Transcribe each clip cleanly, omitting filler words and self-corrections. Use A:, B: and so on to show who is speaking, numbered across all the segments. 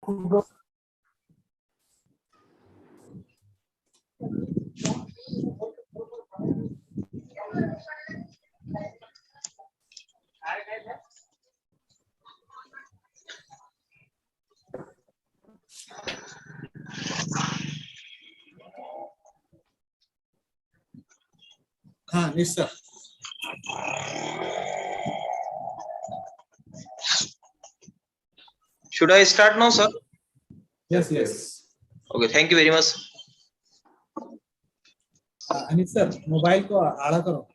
A: हाँ निश्चय.
B: Should I start now, sir?
A: Yes, yes.
B: Okay, thank you very much.
A: Anit sir mobile को आड़ा करो.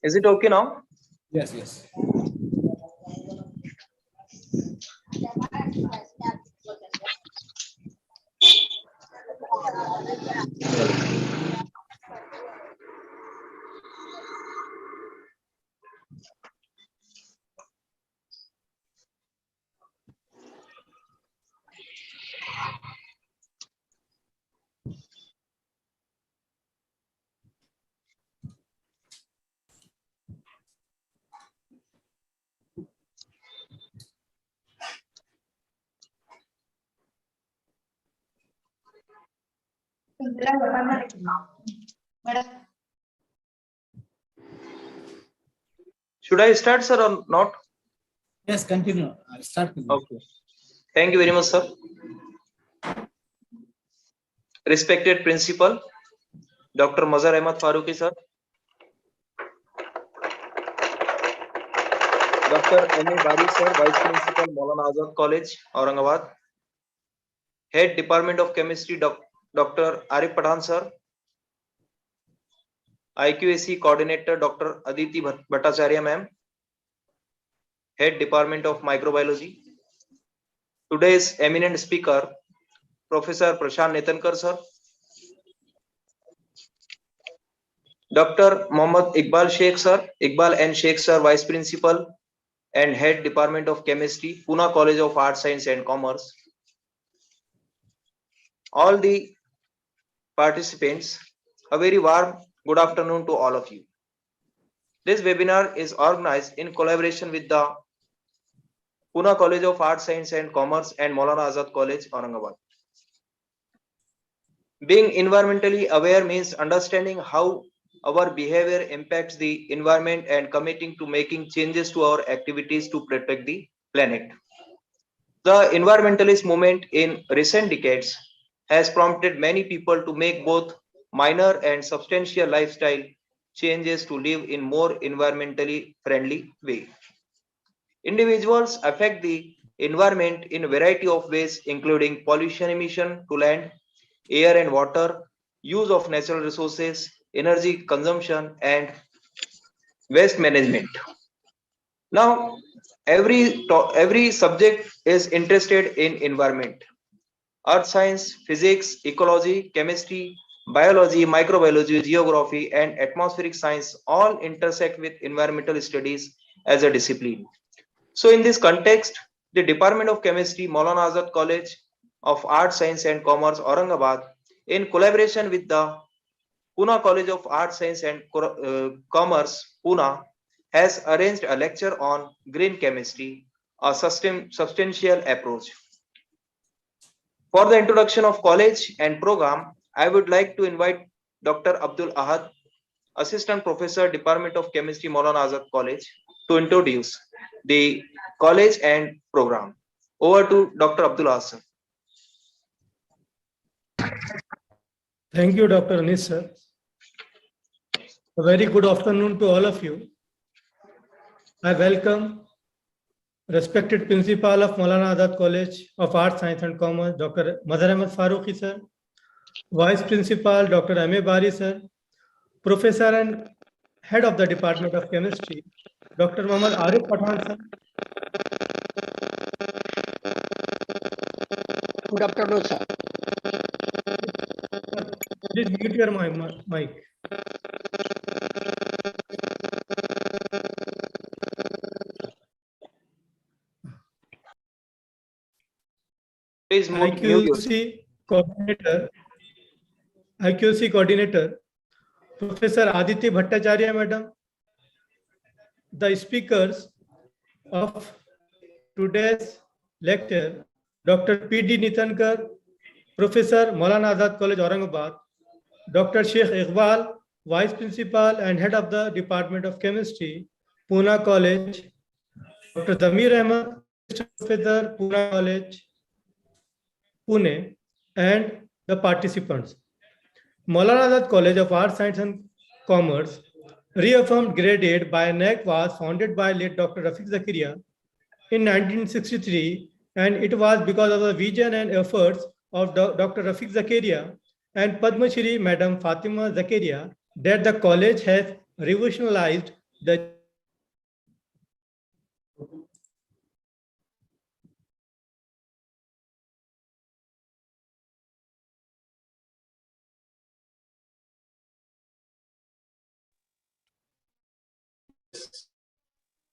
B: Is it okay now?
A: Yes, yes.
B: Should I start, sir, or not?
A: Yes, continue. Start.
B: Okay. Thank you very much, sir. Respected Principal, Dr. Mazhar Ahmad Farooqi, sir. Dr. M.A. Bari, sir, Vice Principal, Maulana Azad College, Aurangabad. Head Department of Chemistry, Dr. Arif Pathan, sir. IQAC Coordinator, Dr. Aditi Bhattacharya, ma'am. Head Department of Microbiology. Today's eminent speaker, Professor Prashant Netankar, sir. Dr. Mohammad Iqbal Sheikh, sir. Iqbal N. Sheikh, sir, Vice Principal and Head Department of Chemistry, Pune College of Arts, Science and Commerce. All the participants, a very warm good afternoon to all of you. This webinar is organized in collaboration with the Pune College of Arts, Science and Commerce and Maulana Azad College, Aurangabad. Being environmentally aware means understanding how our behavior impacts the environment and committing to making changes to our activities to protect the planet. The environmentalist movement in recent decades has prompted many people to make both minor and substantial lifestyle changes to live in more environmentally friendly way. Individuals affect the environment in a variety of ways, including pollution emission to land, air and water, use of natural resources, energy consumption, and waste management. Now, every subject is interested in environment. Earth science, physics, ecology, chemistry, biology, microbiology, geography, and atmospheric science all intersect with environmental studies as a discipline. So in this context, the Department of Chemistry, Maulana Azad College of Arts, Science and Commerce, Aurangabad, in collaboration with the Pune College of Arts, Science and Commerce, Pune, has arranged a lecture on green chemistry, a substantial approach. For the introduction of college and program, I would like to invite Dr. Abdul Ahad, Assistant Professor, Department of Chemistry, Maulana Azad College, to introduce the college and program. Over to Dr. Abdul Ahad.
C: Thank you, Dr. Anis, sir. A very good afternoon to all of you. I welcome respected Principal of Maulana Azad College of Arts, Science and Commerce, Dr. Mazhar Ahmad Farooqi, sir. Vice Principal, Dr. M.A. Bari, sir. Professor and Head of the Department of Chemistry, Dr. Mohammad Arif Pathan, sir.
D: Good afternoon, sir.
C: Please mute your mic.
B: Please mute
C: IQC coordinator, Professor Aditi Bhattacharya, madam. the speakers of today's lecture, Dr. P.D. Nitankar, Professor Maulana Azad College, Aurangabad, Dr. Sheikh Iqbal, Vice Principal and Head of the Department of Chemistry, Pune College, Dr. Zamir Ahmed, Professor, Pune College, Pune, and the participants. Maulana Azad College of Arts, Science and Commerce, reaffirmed grade 8 by NAC, was founded by late Dr. Rafiq Zakaria in 1963, and it was because of the vision and efforts of Dr. Rafiq Zakaria and Padma Shri Madam Fatima Zakaria that the college has revolutionized the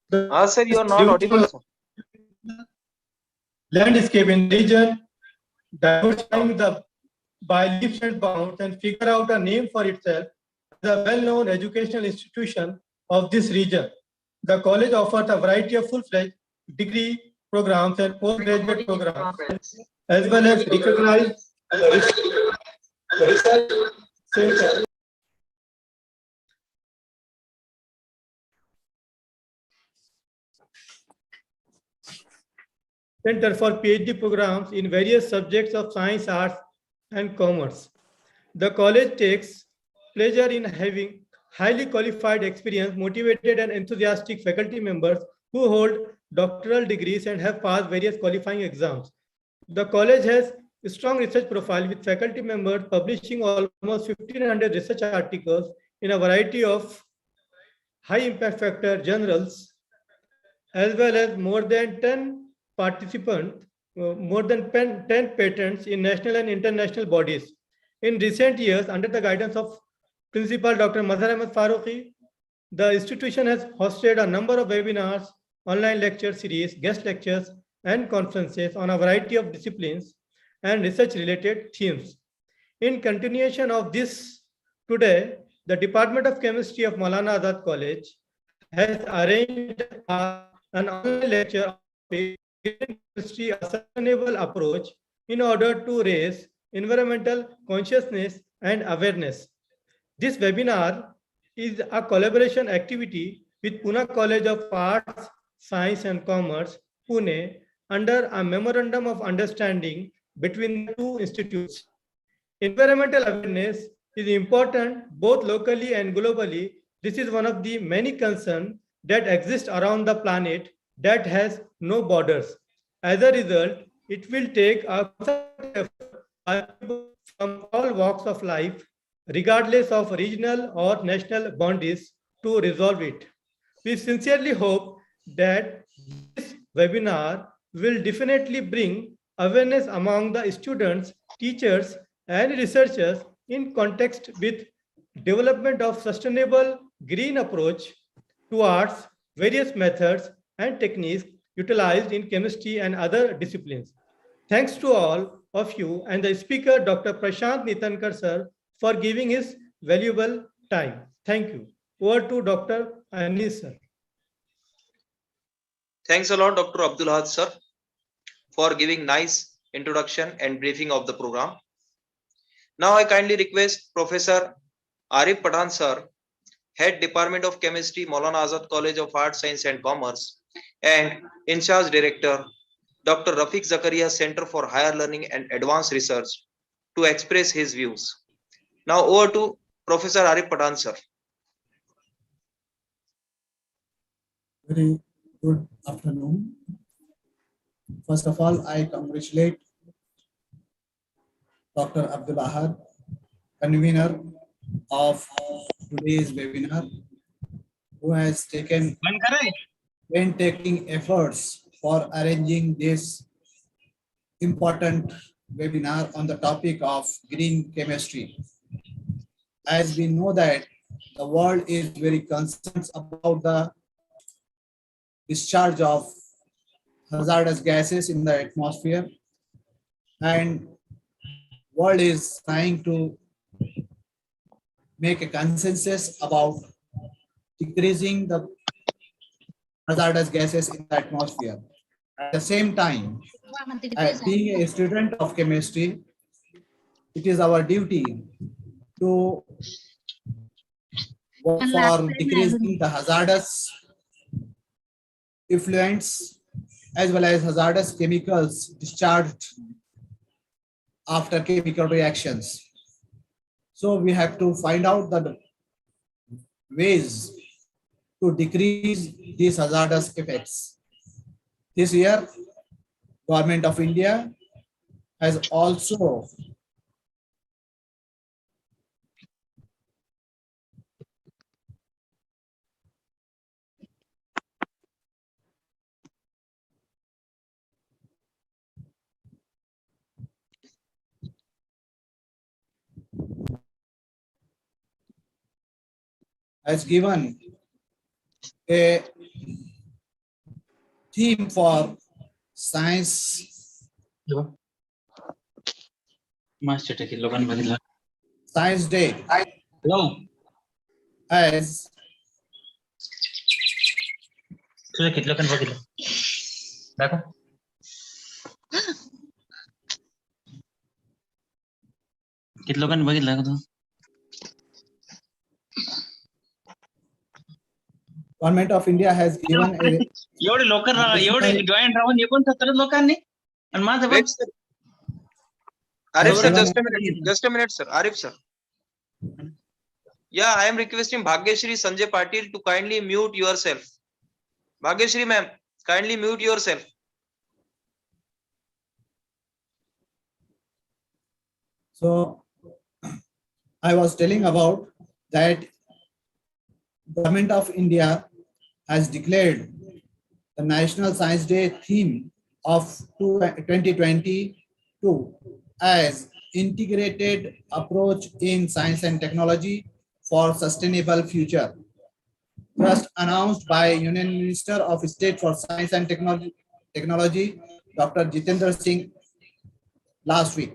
B: Sir, you are not audible, sir.
C: landscape in the region, diversifying the by leaps and bounds, and figure out a name for itself as a well-known educational institution of this region. The college offers a variety of full-fledged degree programs and postgraduate programs, as well as recognized research center. Center for PhD programs in various subjects of science, arts, and commerce. The college takes pleasure in having highly qualified, experienced, motivated, and enthusiastic faculty members who hold doctoral degrees and have passed various qualifying exams. The college has a strong research profile with faculty members publishing almost 1,500 research articles in a variety of high impact factor journals, as well as more than 10 participants, more than 10 patents in national and international bodies. In recent years, under the guidance of Principal Dr. Mazhar Ahmed Farooqi, the institution has hosted a number of webinars, online lecture series, guest lectures, and conferences on a variety of disciplines and research-related themes. In continuation of this, today, the Department of Chemistry of Maulana Azad College has arranged an online lecture on chemistry, a sustainable approach in order to raise environmental consciousness and awareness. This webinar is a collaboration activity with Pune College of Arts, Science and Commerce, Pune, under a memorandum of understanding between the two institutes. Environmental awareness is important both locally and globally. This is one of the many concerns that exist around the planet that has no borders. As a result, it will take a effort by people from all walks of life, regardless of regional or national boundaries, to resolve it. We sincerely hope that this webinar will definitely bring awareness among the students, teachers, and researchers in context with development of sustainable green approach towards various methods and techniques utilized in chemistry and other disciplines. Thanks to all of you and the speaker, Dr. Prashant Nitankar, sir, for giving his valuable time. Thank you. Over to Dr. Anis, sir.
B: Thanks a lot, Dr. Abdul Had, sir, for giving nice introduction and briefing of the program. Now I kindly request Professor Arif Pathan, sir, Head Department of Chemistry, Maulana Azad College of Arts, Science and Commerce, and In Charge Director, Dr. Rafiq Zakaria, Center for Higher Learning and Advanced Research, to express his views. Now over to Professor Arif Pathan, sir.
A: Very good afternoon. First of all, I congratulate Dr. Abdul Ahad, convener of today's webinar, who has taken painstaking efforts for arranging this important webinar on the topic of green chemistry. As we know that the world is very concerned about the discharge of hazardous gases in the atmosphere, and world is trying to make a consensus about decreasing the hazardous gases in the atmosphere. At the same time, being a student of chemistry, it is our duty to work for decreasing the hazardous effluents as well as hazardous chemicals discharged after chemical reactions. So we have to find out the ways to decrease these hazardous effects. This year, Government of India has also given a theme for science Science Day as Government of India has given a
D: एवढे लोक एवढे join राहून 69 लोकांनी आणि माझं
B: Wait, sir. Arif sir,
A: Everyone-
B: just a minute. Just a minute, sir. Arif sir. Yeah, I am requesting Bhagyashri Sanjay Patil to kindly mute yourself. Bhagyashri ma'am, kindly mute yourself.
A: So I was telling about that Government of India has declared the National Science Day theme of 2022 as integrated approach in science and technology for sustainable future. Just announced by Union Minister of State for Science and Technology, Dr. Jitendra Singh last week.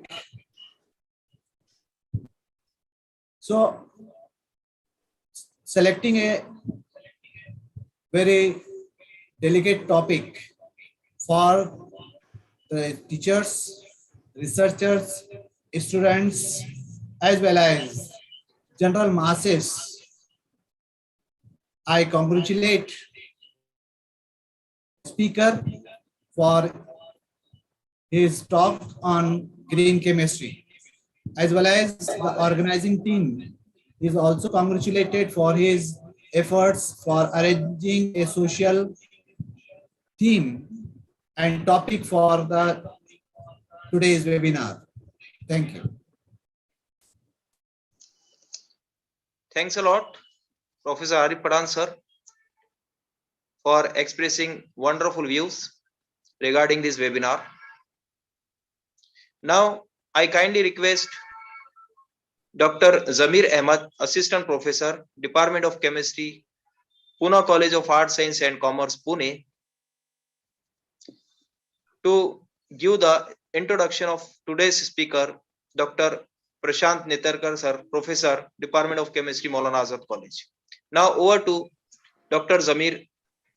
A: So, selecting a very delicate topic for the teachers, researchers, students, as well as general masses, I congratulate the speaker for his talk on green chemistry, as well as the organizing team is also congratulated for his efforts for arranging a social theme and topic for the today's webinar. Thank you.
B: Thanks a lot, Professor Arif Pradhan sir, for expressing wonderful views regarding this webinar. Now, I kindly request Dr. Zamir Ahmad, Assistant Professor, Department of Chemistry, Pune College of Arts, Science and Commerce, Pune, to give the introduction of today's speaker, Dr. Prashant Netarkar sir, Professor, Department of Chemistry, Maulana Azad College. Now over to Dr. Zamir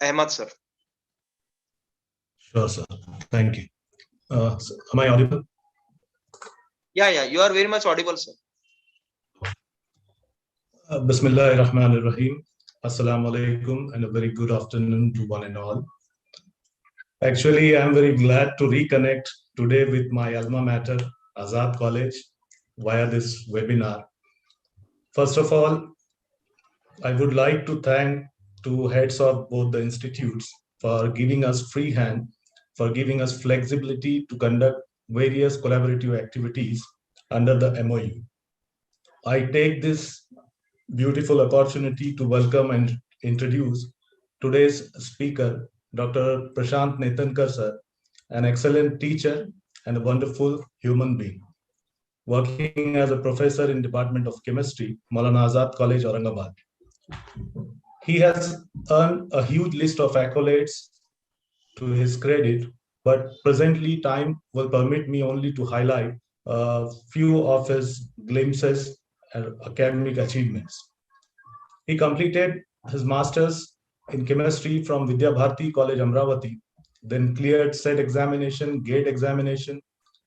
B: Ahmad sir.
E: Sure, sir. Thank you. Am I audible?
B: Yeah, you are very much audible, sir.
E: Bismillahirrahmanirrahim. Assalamu alaikum and a very good afternoon to one and all. Actually, I am very glad to reconnect today with my alma mater, Azad College, via this webinar. First of all, I would like to thank two heads of both the institutes for giving us free hand, for giving us flexibility to conduct various collaborative activities under the MOU. I take this beautiful opportunity to welcome and introduce today's speaker, Dr. Prashant Netarkar sir, an excellent teacher and a wonderful human being, working as a professor in Department of Chemistry, Maulana Azad College, Aurangabad. He has earned a huge list of accolades to his credit, but presently time will permit me only to highlight a few of his glimpses and academic achievements. He completed his master's in chemistry from Vidya Bharati College, Amravati, then cleared SET examination, GATE examination,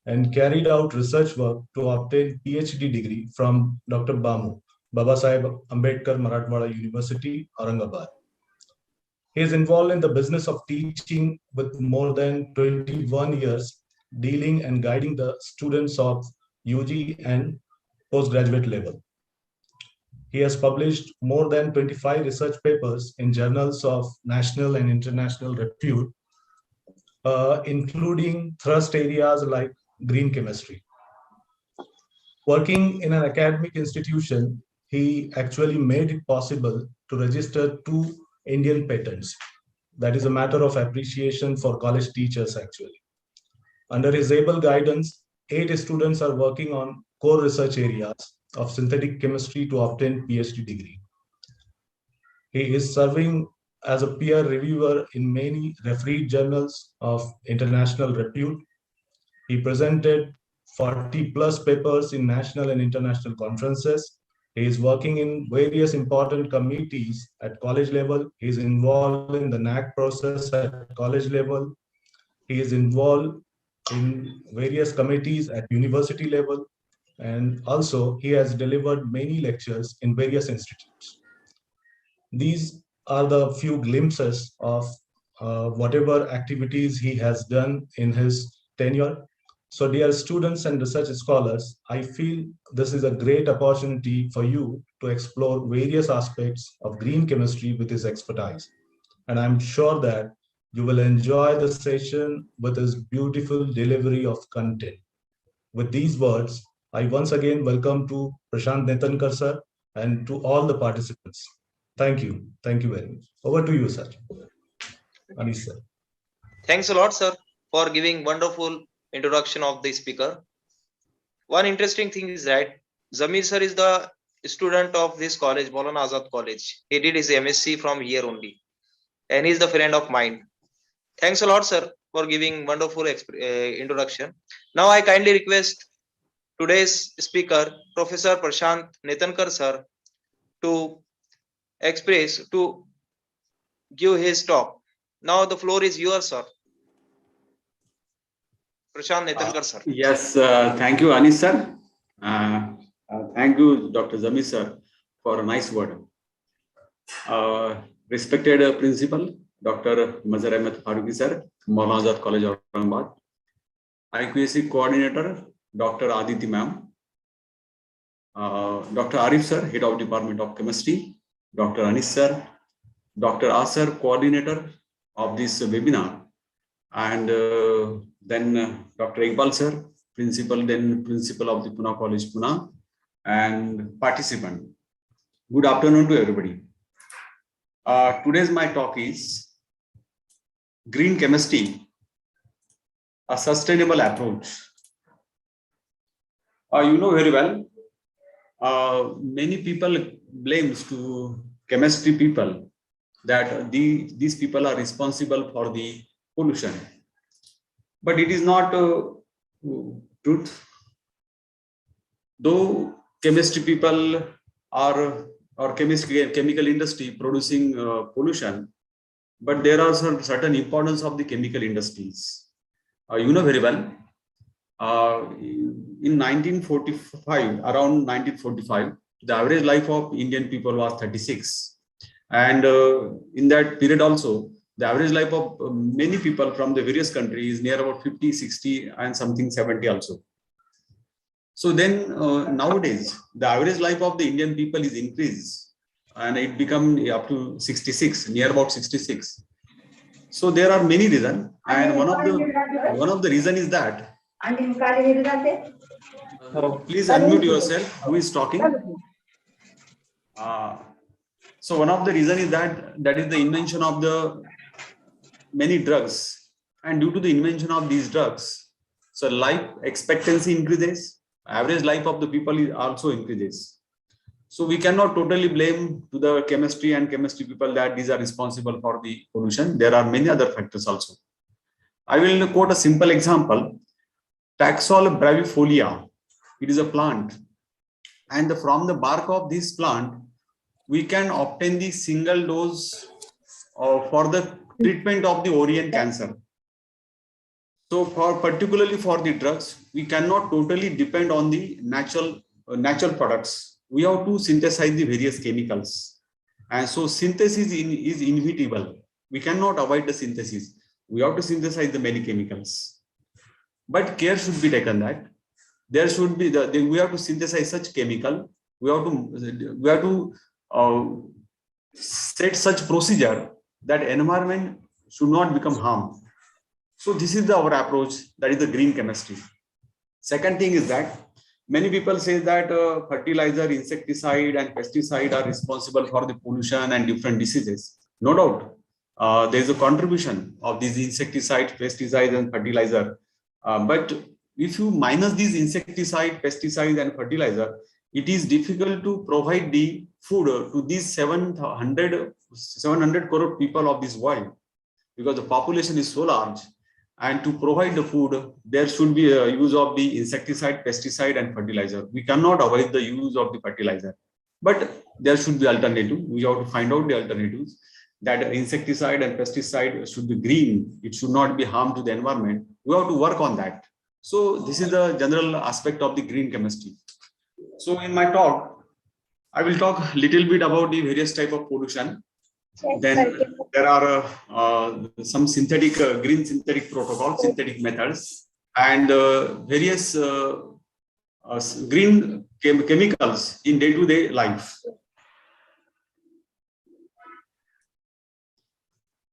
E: and carried out research work to obtain PhD degree from Dr. Bamu, Babasaheb Ambedkar Marathwada University, Aurangabad. He is involved in the business of teaching with more than 21 years, dealing and guiding the students of UG and postgraduate level. He has published more than 25 research papers in journals of national and international repute, including thrust areas like green chemistry. Working in an academic institution, he actually made it possible to register 2 Indian patents. That is a matter of appreciation for college teachers actually. Under his able guidance, 8 students are working on core research areas of synthetic chemistry to obtain PhD degree. He is serving as a peer reviewer in many refereed journals of international repute. He presented 40 plus papers in national and international conferences. He is working in various important committees at college level. He is involved in the NAC process at college level. He is involved in various committees at university level. And also he has delivered many lectures in various institutes. These are the few glimpses of whatever activities he has done in his tenure. So dear students and research scholars, I feel this is a great opportunity for you to explore various aspects of green chemistry with his expertise. And I'm sure that you will enjoy the session with his beautiful delivery of content. With these words, I once again welcome to Prashant Netankar sir and to all the participants. Thank you. Thank you very much. Over to you, sir. Anish sir.
B: Thanks a lot, sir, for giving wonderful introduction of the speaker. One interesting thing is that Zamir sir is the student of this college, Maulana Azad College. He did his MSc from here only, and he is the friend of mine. Thanks a lot, sir, for giving wonderful introduction. Now I kindly request today's speaker, Professor Prashant Netankar sir, to give his talk. Now the floor is yours, sir. Prashant Netankar sir.
F: Yes, thank you, Anish sir. Thank you, Dr. Zamir sir, for a nice word. Respected principal, Dr. Mazhar Ahmed Faruqi sir, Maulana Azad College, Aurangabad. IQAC coordinator, Dr. Aditi ma'am. Dr. Arif sir, head of Department of Chemistry. Dr. Anish sir, Dr. Asar, coordinator of this webinar. And then Dr. Iqbal sir, principal of the Pune College, Pune, and participant. Good afternoon to everybody. Today's my talk is green chemistry, a sustainable approach. You know very well, many people blames to chemistry people that these people are responsible for the pollution. But it is not truth. Though chemistry people are or chemical industry producing pollution, but there are some certain importance of the chemical industries. You know very well, in 1945, around 1945, the average life of Indian people was 36. And in that period also, the average life of many people from the various countries near about 50, 60 and something 70 also. So then nowadays, the average life of the Indian people is increased and it become up to 66, near about 66. So there are many reasons, and one of the reason is that. Please unmute yourself. Who is talking? So one of the reason is that is the invention of the many drugs, and due to the invention of these drugs, so life expectancy increases, average life of the people also increases. So we cannot totally blame to the chemistry people that these are responsible for the pollution. There are many other factors also. I will quote a simple example. Taxol brevifolia. It is a plant, and from the bark of this plant, we can obtain the single dose for the treatment of the ovarian cancer. So particularly for the drugs, we cannot totally depend on the natural products. We have to synthesize the various chemicals. And so synthesis is inevitable. We cannot avoid the synthesis. We have to synthesize the many chemicals. But care should be taken that there should be we have to synthesize such chemical. We have to set such procedure that environment should not become harmed. So this is our approach, that is the green chemistry. Second thing is that many people say that fertilizer, insecticide and pesticide are responsible for the pollution and different diseases. No doubt, there is a contribution of these insecticides, pesticides and fertilizer. But if you minus these insecticide, pesticides and fertilizer, it is difficult to provide the food to these 700 crore people of this world, because the population is so large. And to provide the food, there should be a use of the insecticide, pesticide and fertilizer. We cannot avoid the use of the fertilizer, but there should be alternative. We have to find out the alternatives, that insecticide and pesticide should be green. It should not be harm to the environment. We have to work on that. So this is the general aspect of the green chemistry. So in my talk, I will talk a little bit about the various type of pollution. Then there are some synthetic green synthetic protocols, synthetic methods, and various green chemicals in day-to-day life.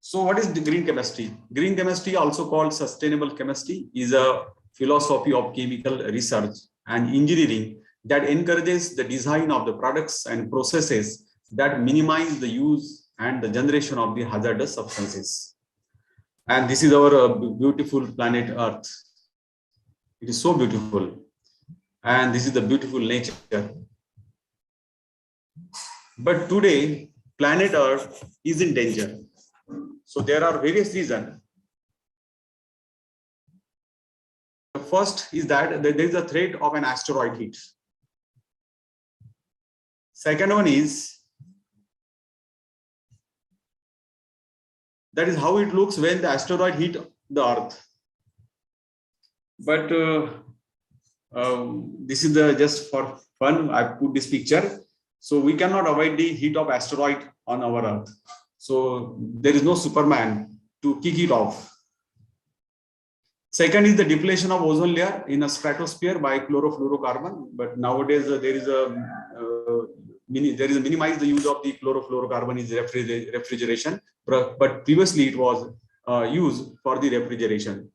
F: So what is the green chemistry? Green chemistry, also called sustainable chemistry, is a philosophy of chemical research and engineering that encourages the design of the products and processes that minimize the use and the generation of the hazardous substances. And this is our beautiful planet Earth. It is so beautiful. And this is the beautiful nature. But today, planet Earth is in danger. So there are various reasons. The first is that there is a threat of an asteroid hit. Second one is, that is how it looks when the asteroid hit the Earth. But this is just for fun. I put this picture. So we cannot avoid the heat of asteroid on our Earth. So there is no Superman to kick it off. Second is the depletion of ozone layer in a stratosphere by chlorofluorocarbon. But nowadays there is a minimize the use of the chlorofluorocarbon is refrigeration. But previously it was used for the refrigeration.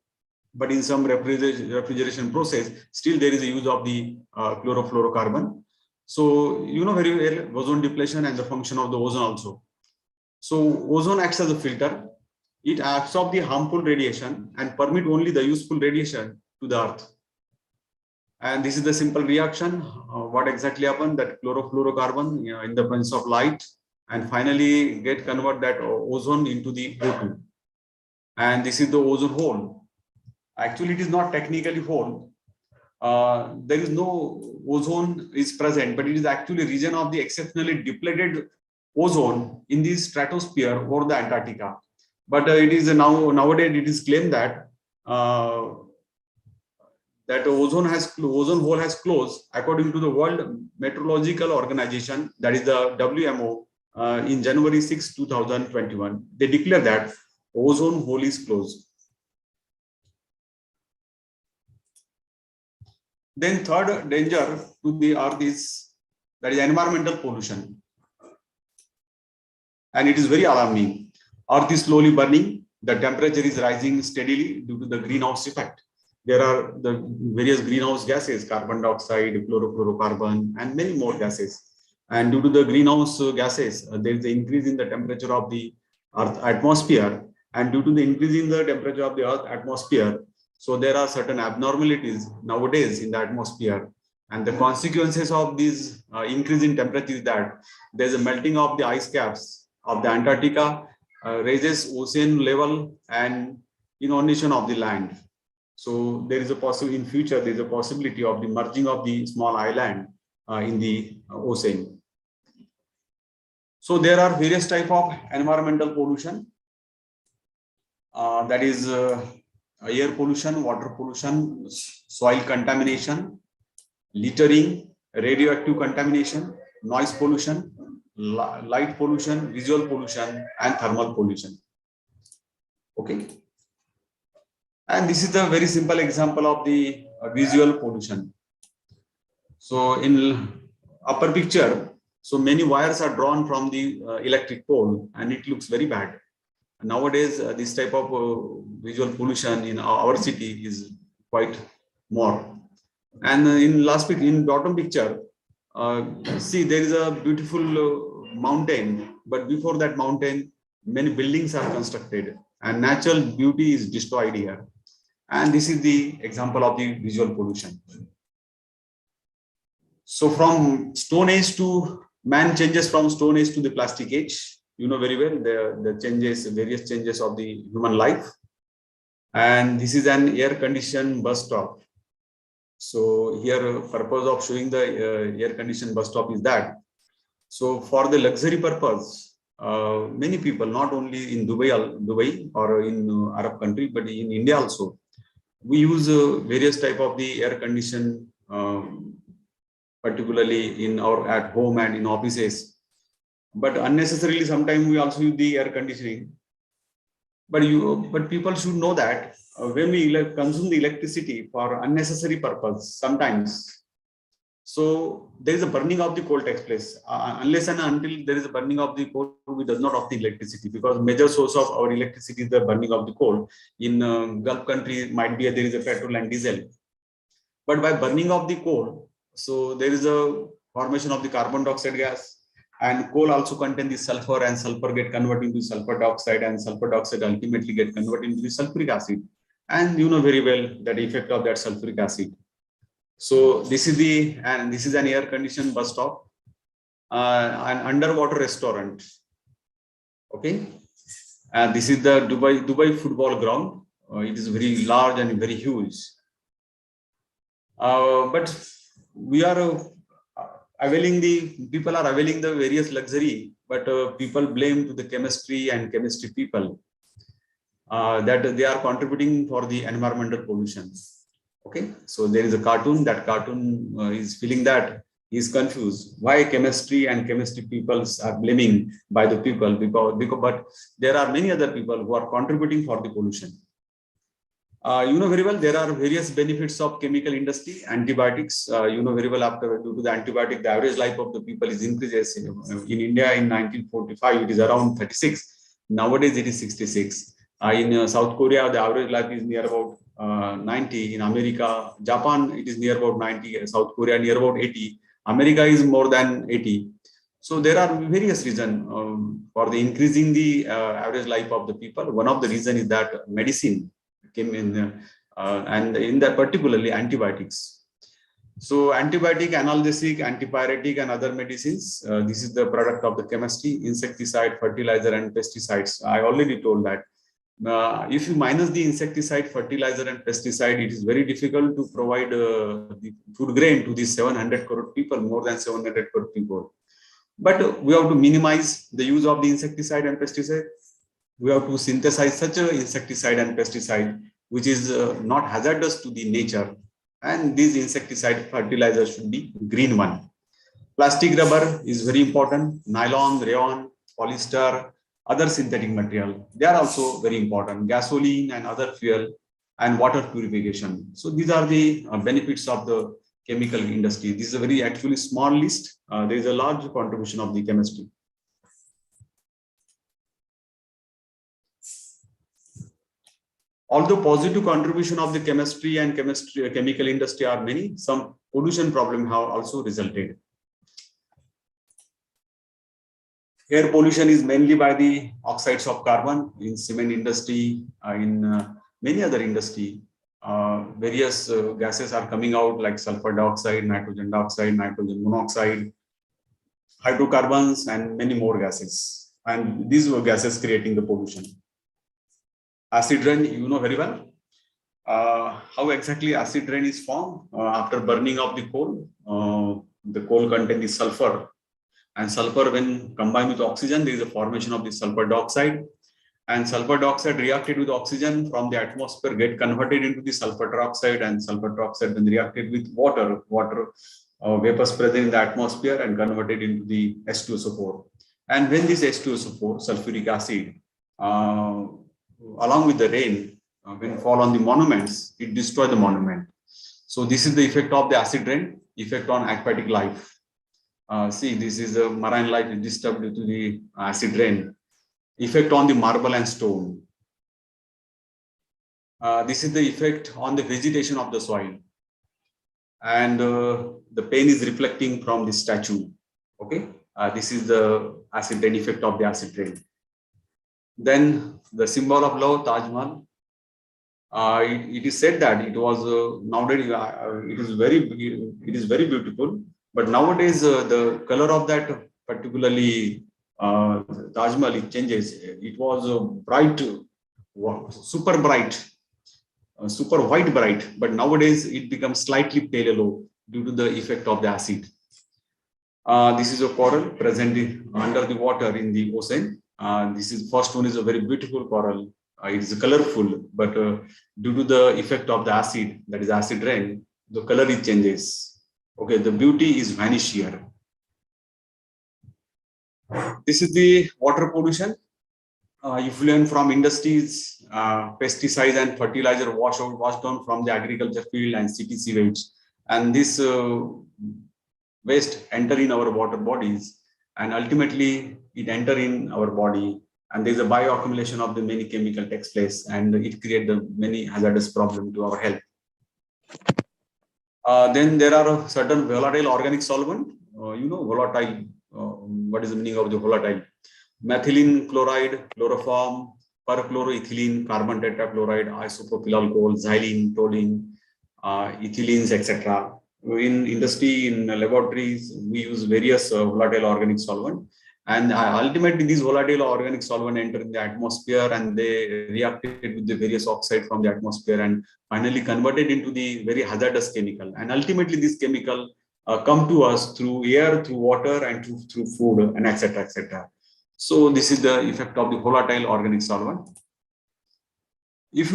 F: But in some refrigeration process, still there is a use of the chlorofluorocarbon. So you know very well ozone depletion and the function of the ozone also. So ozone acts as a filter. It absorbs the harmful radiation and permit only the useful radiation to the Earth. And this is the simple reaction. What exactly happened? That chlorofluorocarbon in the presence of light and finally get convert that ozone into the O2. And this is the ozone hole. Actually, it is not technically hole. There is no ozone is present, but it is actually a region of the exceptionally depleted ozone in the stratosphere over the Antarctica. But it is nowadays it is claimed that that ozone hole has closed according to the World Meteorological Organization, that is the WMO, in January 6, 2021. They declare that ozone hole is closed. Then third danger to the Earth is that is environmental pollution. And it is very alarming. Earth is slowly burning. The temperature is rising steadily due to the greenhouse effect. There are the various greenhouse gases, carbon dioxide, chlorofluorocarbon, and many more gases. And due to the greenhouse gases, there is an increase in the temperature of the Earth atmosphere. And due to the increase in the temperature of the Earth atmosphere, so there are certain abnormalities nowadays in the atmosphere. And the consequences of this increase in temperature is that there is a melting of the ice caps of the Antarctica, raises ocean level and inundation of the land. So there is a possibility in future, there is a possibility of the merging of the small island in the ocean. So there are various type of environmental pollution. That is air pollution, water pollution, soil contamination, littering, radioactive contamination, noise pollution, light pollution, visual pollution, and thermal pollution. Okay. And this is the very simple example of the visual pollution. So in upper picture, so many wires are drawn from the electric pole, and it looks very bad. Nowadays, this type of visual pollution in our city is quite more. And in bottom picture, see, there is a beautiful mountain, but before that mountain, many buildings are constructed, and natural beauty is destroyed here. And this is the example of the visual pollution. So from Stone Age to man changes from Stone Age to the plastic age. You know very well the changes, various changes of the human life. And this is an air-conditioned bus stop. So here, purpose of showing the air-conditioned bus stop is that, so for the luxury purpose, many people, not only in Dubai or in Arab country, but in India also, we use various type of the air condition, particularly in our at home and in offices. But unnecessarily, sometimes we also use the air conditioning. But people should know that when we consume the electricity for unnecessary purpose, sometimes, so there is a burning of the coal takes place. Unless and until there is a burning of the coal, we does not off the electricity, because major source of our electricity is the burning of the coal. In Gulf country, might be there is a petrol and diesel. But by burning of the coal, so there is a formation of the carbon dioxide gas. And coal also contains the sulfur, and sulfur get converted into sulfur dioxide, and sulfur dioxide ultimately get converted into the sulfuric acid. And you know very well that effect of that sulfuric acid. So this is an air conditioned bus stop, an underwater restaurant. Okay, and this is the Dubai football ground. It is very large and very huge. But we are people are availing the various luxury, but people blame to the chemistry and chemistry people that they are contributing for the environmental pollution. Okay, so there is a cartoon. That cartoon is feeling that he is confused why chemistry and chemistry people are blaming by the people, but there are many other people who are contributing for the pollution. You know very well there are various benefits of chemical industry. Antibiotics, you know very well, after due to the antibiotic, the average life of the people is increases. In India in 1945 it is around 36. Nowadays it is 66. In South Korea the average life is near about 90. In America, Japan it is near about 90. South Korea near about 80. America is more than 80. So there are various reasons for the increasing the average life of the people. One of the reason is that medicine came in, and in that particularly antibiotics. So antibiotic, analgesic, antipyretic, and other medicines. This is the product of the chemistry, insecticide, fertilizer, and pesticides. I already told that. If you minus the insecticide, fertilizer, and pesticide, it is very difficult to provide the food grain to these 700 crore people, more than 700 crore people. But we have to minimize the use of the insecticide and pesticide. We have to synthesize such an insecticide and pesticide which is not hazardous to the nature. And these insecticide fertilizer should be green one. Plastic rubber is very important. Nylon, rayon, polyester, other synthetic material, they are also very important. Gasoline and other fuel, and water purification. So these are the benefits of the chemical industry. This is a very actually small list. There is a large contribution of the chemistry. Although positive contribution of the chemistry and chemical industry are many, some pollution problems have also resulted. Air pollution is mainly by the oxides of carbon in cement industry, in many other industry. Various gases are coming out like sulfur dioxide, nitrogen dioxide, nitrogen monoxide, hydrocarbons, and many more gases. And these were gases creating the pollution. Acid rain, you know very well. How exactly acid rain is formed? After burning of the coal contains the sulfur. And sulfur, when combined with oxygen, there is a formation of the sulfur dioxide. And sulfur dioxide reacted with oxygen from the atmosphere, get converted into the sulfur dioxide, and sulfur dioxide then reacted with water vapors present in the atmosphere and converted into the H2SO4. And when this H2SO4, sulfuric acid, along with the rain, when fall on the monuments, it destroys the monument. So this is the effect of the acid rain, effect on aquatic life. See, this is the marine life is disturbed due to the acid rain. Effect on the marble and stone. This is the effect on the vegetation of the soil. And the pain is reflecting from the statue. Okay, this is the acid rain effect of the acid rain. Then the symbol of love, Taj Mahal. It is said that it was nowadays it is very beautiful, but nowadays the color of that particularly Taj Mahal, it changes. It was bright, super bright, super white bright, but nowadays it becomes slightly pale yellow due to the effect of the acid. This is a coral present under the water in the ocean. This is first one is a very beautiful coral. It is colorful, but due to the effect of the acid, that is acid rain, the color it changes. Okay, the beauty is vanished here. This is the water pollution. Effluent from industries, pesticides and fertilizer washed down from the agriculture field and city sewage. And this waste enter in our water bodies, and ultimately it enter in our body. And there is a bioaccumulation of the many chemical takes place, and it creates the many hazardous problems to our health. Then there are certain volatile organic solvent. Volatile. What is the meaning of the volatile? Methylene chloride, chloroform, perchloroethylene, carbon tetrachloride, isopropyl alcohol, xylene, toluene, ethylenes, etc. In industry, in laboratories, we use various volatile organic solvent. And ultimately, these volatile organic solvent enter in the atmosphere, and they reacted with the various oxide from the atmosphere and finally converted into the very hazardous chemical. And ultimately, this chemical come to us through air, through water, and through food, and etc. etc. So this is the effect of the volatile organic solvent. If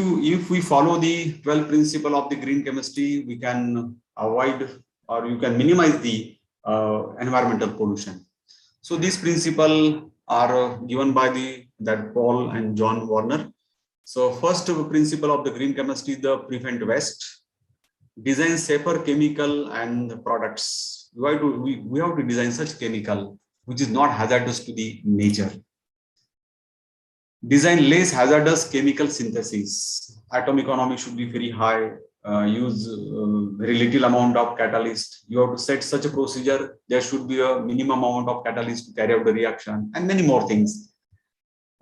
F: we follow the 12 principle of the green chemistry, we can avoid or you can minimize the environmental pollution. So these principles are given by that Paul and John Warner. So first principle of the green chemistry is the prevent waste, design safer chemical and products. We have to design such chemical which is not hazardous to the nature. Design less hazardous chemical synthesis. Atom economy should be very high. Use very little amount of catalyst. You have to set such a procedure. There should be a minimum amount of catalyst to carry out the reaction, and many more things.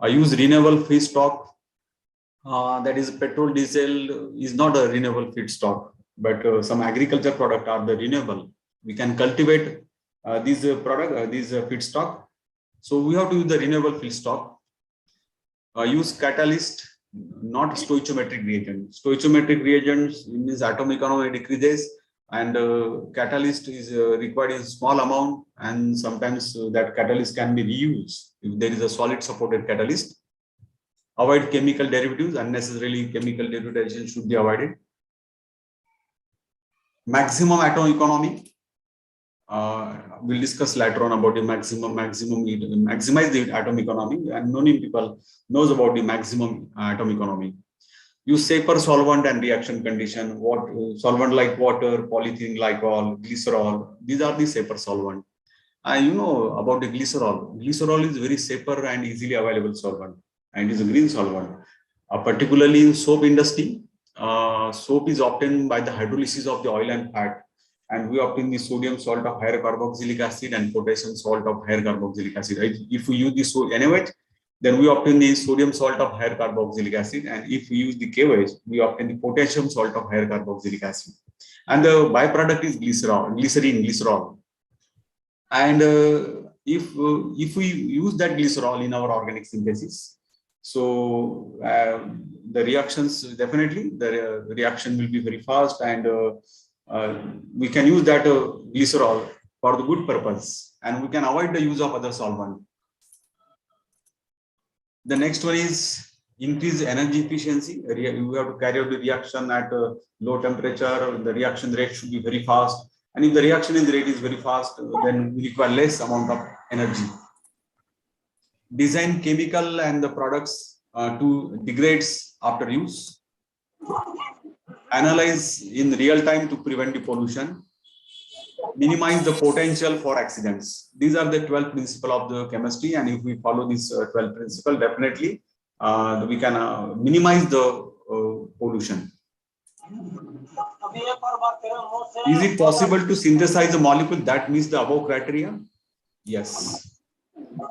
F: Use renewable feedstock. That is, petrol, diesel is not a renewable feedstock, but some agriculture product are the renewable. We can cultivate these feedstock. So we have to use the renewable feedstock. Use catalyst, not stoichiometric reagent. Stoichiometric reagents means atom economy decreases, and catalyst is required in small amount, and sometimes that catalyst can be reused if there is a solid supported catalyst. Avoid chemical derivatives. Unnecessarily chemical derivation should be avoided. Maximum atom economy. We'll discuss later on about the maximize the atom economy, and many people knows about the maximum atom economy. Use safer solvent and reaction condition. Solvent like water, polyethylene glycol, glycerol. These are the safer solvent. And you know about the glycerol. Glycerol is very safer and easily available solvent, and it is a green solvent. Particularly in soap industry, soap is obtained by the hydrolysis of the oil and fat. And we obtain the sodium salt of higher carboxylic acid and potassium salt of higher carboxylic acid. Right? If we use the NaOH, then we obtain the sodium salt of higher carboxylic acid. And if we use the KOH, we obtain the potassium salt of higher carboxylic acid. And the byproduct is glycerol. And if we use that glycerol in our organic synthesis, so the reactions, definitely the reaction will be very fast, and we can use that glycerol for the good purpose, and we can avoid the use of other solvent. The next one is increase energy efficiency. You have to carry out the reaction at a low temperature. The reaction rate should be very fast. And if the reaction rate is very fast, then we require less amount of energy. Design chemical and the products to degrades after use. Analyze in real time to prevent the pollution. Minimize the potential for accidents. These are the 12 principles of the chemistry, and if we follow these 12 principles, definitely we can minimize the pollution. Is it possible to synthesize a molecule that meets the above criteria? Yes. You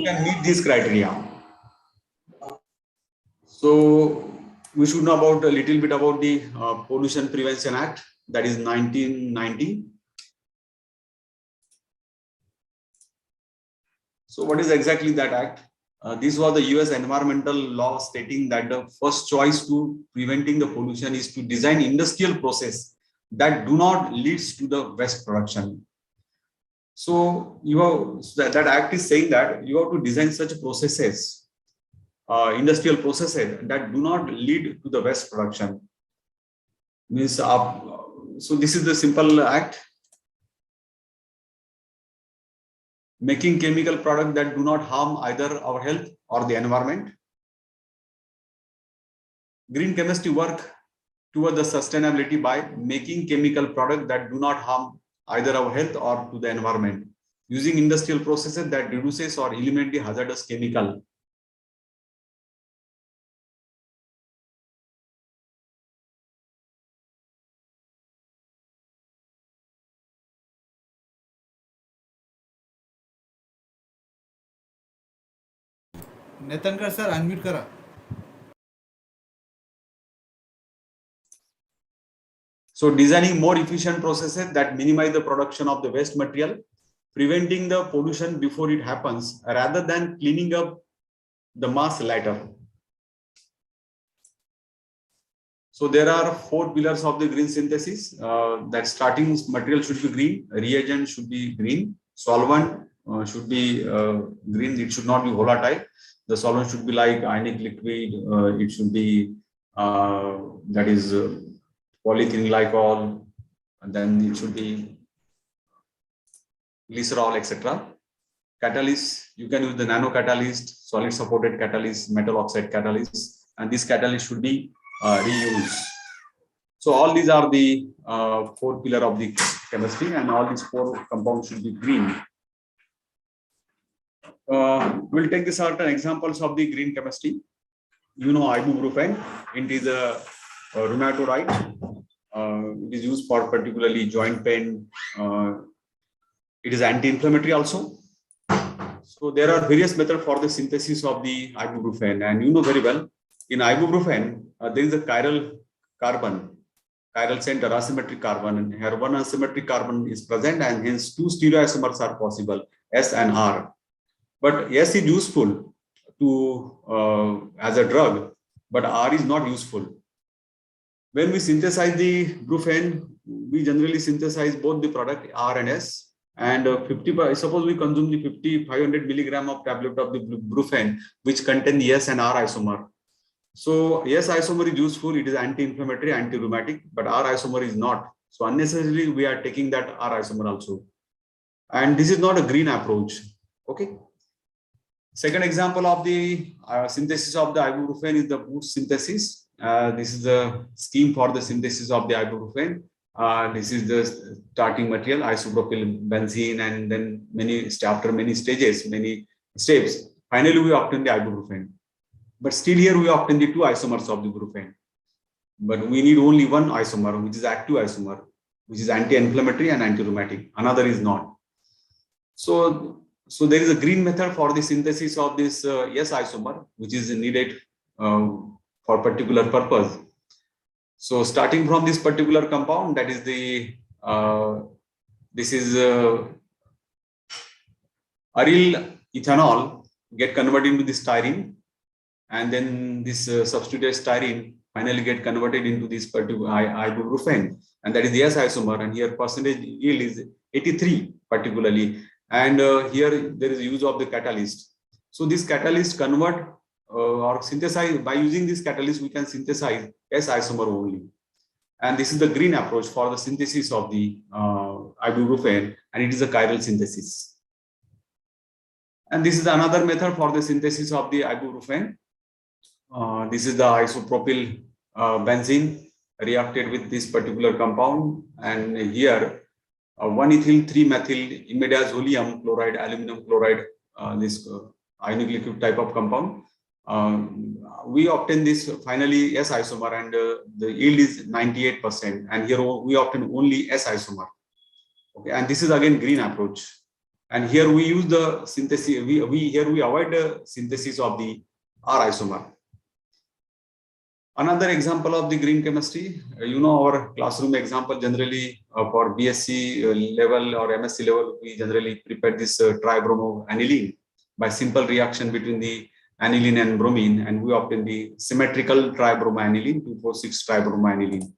F: can meet these criteria. So we should know about a little bit about the Pollution Prevention Act, that is 1990. So what is exactly that act? This was the US environmental law stating that the first choice to preventing the pollution is to design industrial process that do not lead to the waste production. So that act is saying that you have to design such processes, industrial processes that do not lead to the waste production. Means so this is the simple act. Making chemical products that do not harm either our health or the environment. Green chemistry work toward the sustainability by making chemical products that do not harm either our health or to the environment, using industrial processes that reduces or eliminate the hazardous chemical.
A: Netankar sir unmute करा.
F: So designing more efficient processes that minimize the production of the waste material, preventing the pollution before it happens, rather than cleaning up the mass later. So there are 4 pillars of the green synthesis. That starting material should be green, reagent should be green, solvent should be green, it should not be volatile. The solvent should be like ionic liquid, it should be that is polyethylene glycol, and then it should be glycerol, etc. Catalyst, you can use the nano catalyst, solid supported catalyst, metal oxide catalyst, and this catalyst should be reused. So all these are the 4 pillars of the chemistry, and all these 4 compounds should be green. We'll take the certain examples of the green chemistry. You know ibuprofen, it is a rheumatoid. It is used for particularly joint pain. It is anti-inflammatory also. So there are various methods for the synthesis of the ibuprofen, and you know very well, in ibuprofen there is a chiral carbon, chiral center, asymmetric carbon, and here one asymmetric carbon is present, and hence 2 stereoisomers are possible, S and R. But S is useful to as a drug, but R is not useful. When we synthesize the brufen, we generally synthesize both the product R and S, and suppose we consume the 500 milligram of tablet of the brufen, which contain the S and R isomer. So S isomer is useful, it is anti-inflammatory, anti-rheumatic, but R isomer is not. So unnecessarily we are taking that R isomer also. And this is not a green approach. Okay. Second example of the synthesis of the ibuprofen is the boot synthesis. This is the scheme for the synthesis of the ibuprofen. This is the starting material, isopropyl benzene, and then after many stages, many steps, finally we obtain the ibuprofen. But still here we obtain the 2 isomers of the brufen. But we need only one isomer, which is active isomer, which is anti-inflammatory and anti-rheumatic. Another is not. So there is a green method for the synthesis of this S isomer, which is needed for particular purpose. So starting from this particular compound, that is the this is aryl ethanol get converted into the styrene, and then this substituted styrene finally get converted into this particular ibuprofen, and that is the S isomer, and here percentage yield is 83 particularly, and here there is use of the catalyst. So this catalyst convert or synthesize, by using this catalyst we can synthesize S isomer only, and this is the green approach for the synthesis of the ibuprofen, and it is a chiral synthesis. And this is another method for the synthesis of the ibuprofen. This is the isopropyl benzene reacted with this particular compound, and here 1-ethyl 3-methyl imidazolium chloride, aluminum chloride, this ionic liquid type of compound. We obtain this finally S isomer, and the yield is 98%, and here we obtain only S isomer. Okay, and this is again green approach, and here we use the synthesis. Here we avoid the synthesis of the R isomer. Another example of the green chemistry, our classroom example generally for BSc level or MSc level, we generally prepare this tribromoaniline by simple reaction between the aniline and bromine, and we obtain the symmetrical tribromoaniline, 2,4,6-tribromoaniline.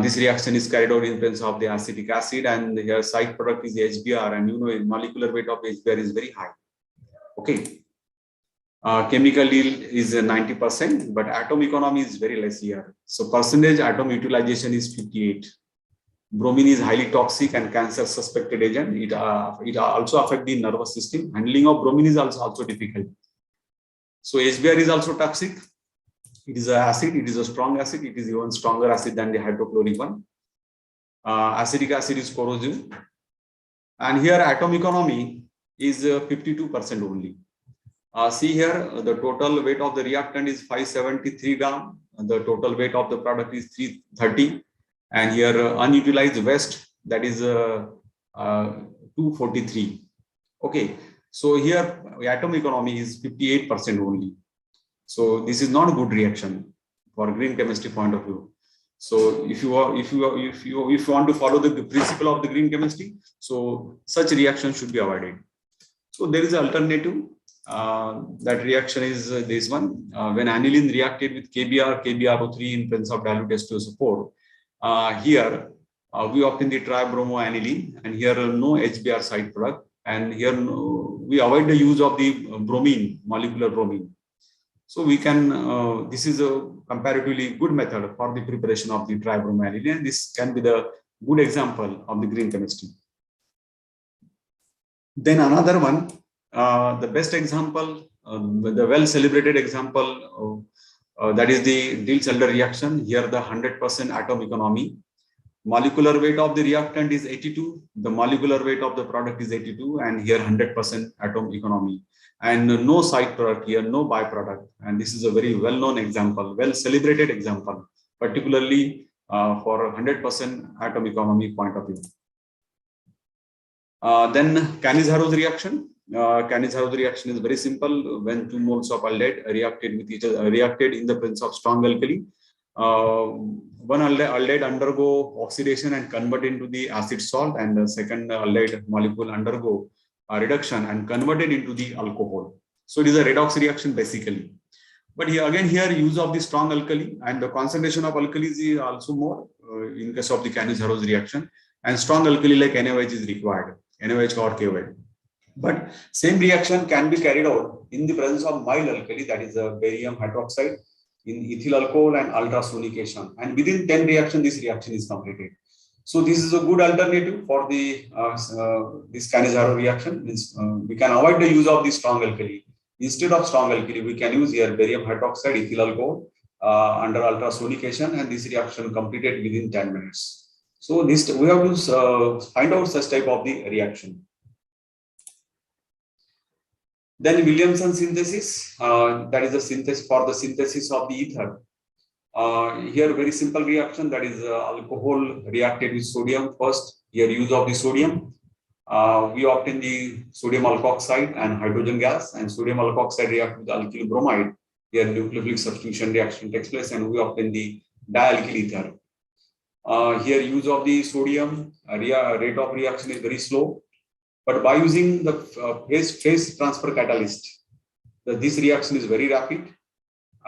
F: This reaction is carried out in presence of the acetic acid, and here side product is the HBr, and molecular weight of HBr is very high. Okay. Chemical yield is 90%, but atom economy is very less here. So percentage atom utilization is 58. Bromine is highly toxic and cancer suspected agent. It also affects the nervous system. Handling of bromine is also difficult. So HBr is also toxic. It is an acid. It is a strong acid. It is even stronger acid than the hydrochloric one. Acetic acid is corrosive. And here atom economy is 52% only. See here, the total weight of the reactant is 573 gram. The total weight of the product is 330. And here unutilized waste, that is 243. Okay. So here atom economy is 58% only. So this is not a good reaction for green chemistry point of view. So if you want to follow the principle of the green chemistry, so such reaction should be avoided. So there is an alternative. That reaction is this one. When aniline reacted with KBRO3 in presence of dilute H2SO4, here we obtain the tribromoaniline, and here no HBr side product, and here we avoid the use of the bromine, molecular bromine. So we can, this is a comparatively good method for the preparation of the tribromoaniline, and this can be the good example of the green chemistry. Then another one, the best example, the well celebrated example, that is the Diels-Alder reaction. Here the 100% atom economy. Molecular weight of the reactant is 82. The molecular weight of the product is 82, and here 100% atom economy. And no side product here, no byproduct. And this is a very well-known example, well celebrated example, particularly for 100% atom economy point of view. Then Cannizzaro reaction. Cannizzaro reaction is very simple. When 2 moles of aldehyde reacted with each other, reacted in the presence of strong alkali, one aldehyde undergo oxidation and convert into the acid salt, and the second aldehyde molecule undergo reduction and converted into the alcohol. So it is a redox reaction basically. But here again, here use of the strong alkali, and the concentration of alkalis is also more in case of the Cannizzaro reaction, and strong alkali like NaOH is required, NaOH or KOH. But same reaction can be carried out in the presence of mild alkali, that is barium hydroxide, in ethyl alcohol and ultrasonication, and within 10 reactions this reaction is completed. So this is a good alternative for the this Cannizzaro reaction. We can avoid the use of the strong alkali. Instead of strong alkali, we can use here barium hydroxide, ethyl alcohol under ultrasonication, and this reaction completed within 10 minutes. So this we have to find out such type of the reaction. Then Williamson synthesis, that is the synthesis for the synthesis of the ether. Here very simple reaction, that is alcohol reacted with sodium first. Here use of the sodium. We obtain the sodium alkoxide and hydrogen gas, and sodium alkoxide react with alkyl bromide. Here nucleophilic substitution reaction takes place, and we obtain the dialkyl ether. Here use of the sodium, rate of reaction is very slow. But by using the phase transfer catalyst, this reaction is very rapid,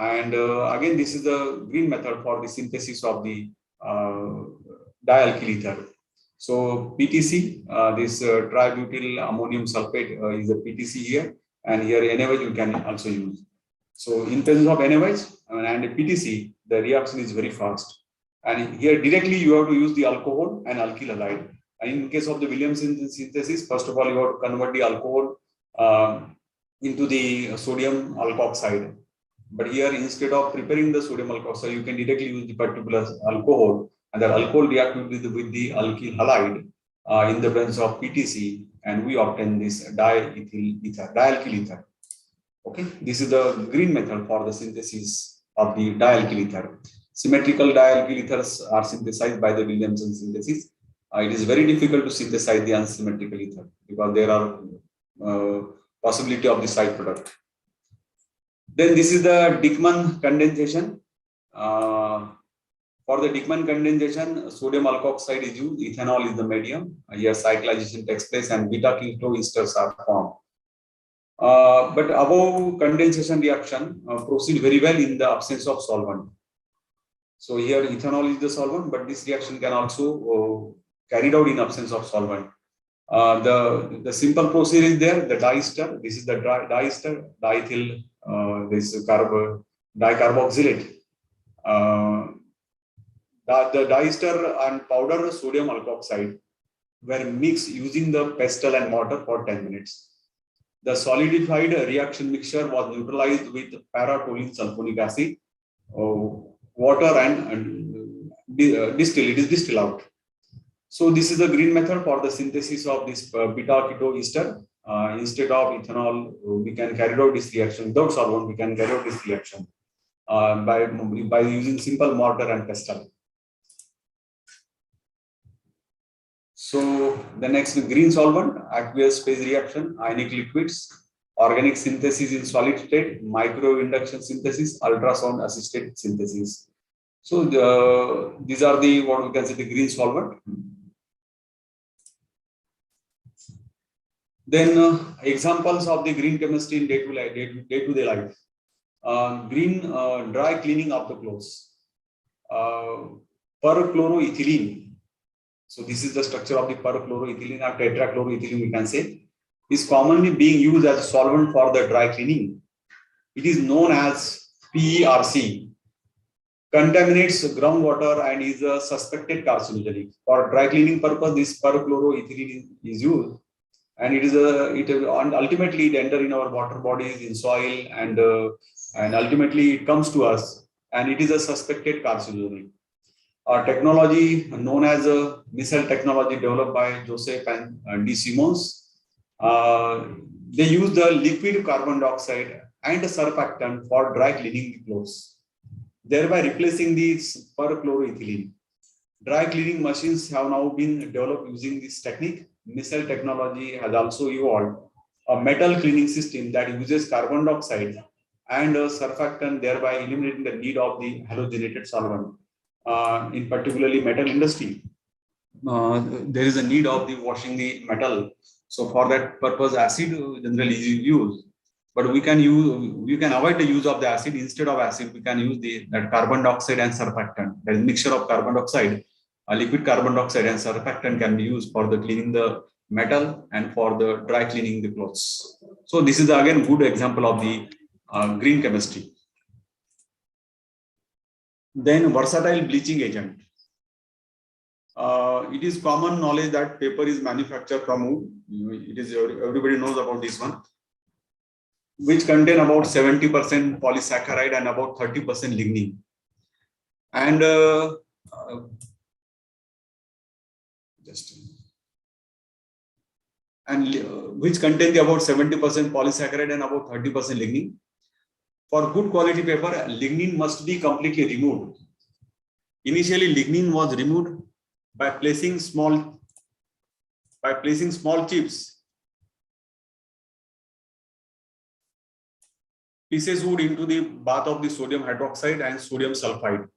F: And again, this is the green method for the synthesis of the dialkyl ether. So PTC, this tributyl ammonium sulfate is a PTC here, and here NaOH you can also use. So in presence of NaOH and PTC, the reaction is very fast. And here directly you have to use the alcohol and alkyl halide. And in case of the Williamson synthesis, first of all, you have to convert the alcohol into the sodium alkoxide. But here, instead of preparing the sodium alkoxide, you can directly use the particular alcohol, and the alcohol react with the alkyl halide in the presence of PTC, and we obtain this dialkyl ether. Okay, this is the green method for the synthesis of the dialkyl ether. Symmetrical dialkyl ethers are synthesized by the Williamson synthesis. It is very difficult to synthesize the unsymmetrical ether because there are possibility of the side product. Then this is the Dikman condensation. For the Dikman condensation, sodium alkoxide is used, ethanol is the medium. Here cyclization takes place and beta-keto esters are formed. But above condensation reaction proceed very well in the absence of solvent. So here ethanol is the solvent, but this reaction can also carried out in absence of solvent. The simple procedure is there, the diester. This is the diester, diethyl, this dicarboxylate. The diester and powder sodium alkoxide were mixed using the pestle and mortar for 10 minutes. The solidified reaction mixture was neutralized with para-toluene sulfonic acid, water, and distill. It is distilled out. So this is the green method for the synthesis of this beta-keto ester. Instead of ethanol, we can carry out this reaction without solvent. We can carry out this reaction by using simple mortar and pestle. So the next green solvent, aqueous phase reaction, ionic liquids, organic synthesis in solid state, microwave induction synthesis, ultrasound assisted synthesis. So these are the what we can say the green solvent. Then examples of the green chemistry in day-to-day life. Green dry cleaning of the clothes. Perchloroethylene. So this is the structure of the perchloroethylene or tetrachloroethylene, we can say, is commonly being used as a solvent for the dry cleaning. It is known as PERC. Contaminates groundwater and is a suspected carcinogenic. For dry cleaning purpose, this perchloroethylene is used. And ultimately it enters in our water bodies, in soil, and ultimately it comes to us, and it is a suspected carcinogenic. Technology known as missile technology developed by Joseph and D. Simmons. They use the liquid carbon dioxide and a surfactant for dry cleaning the clothes, thereby replacing the perchloroethylene. Dry cleaning machines have now been developed using this technique. Missile technology has also evolved a metal cleaning system that uses carbon dioxide and a surfactant, thereby eliminating the need of the halogenated solvent. In particularly metal industry, there is a need of the washing the metal. So for that purpose, acid generally is used. But we can avoid the use of the acid. Instead of acid, we can use that carbon dioxide and surfactant. That is mixture of carbon dioxide, liquid carbon dioxide and surfactant can be used for the cleaning the metal and for the dry cleaning the clothes. So this is again good example of the green chemistry. Then versatile bleaching agent. It is common knowledge that paper is manufactured from wood. It is everybody knows about this one, which contain about 70% polysaccharide and about 30% lignin, and which contain about 70% polysaccharide and about 30% lignin. For good quality paper, lignin must be completely removed. Initially, lignin was removed by placing small chips, pieces wood into the bath of the sodium hydroxide and sodium sulfide.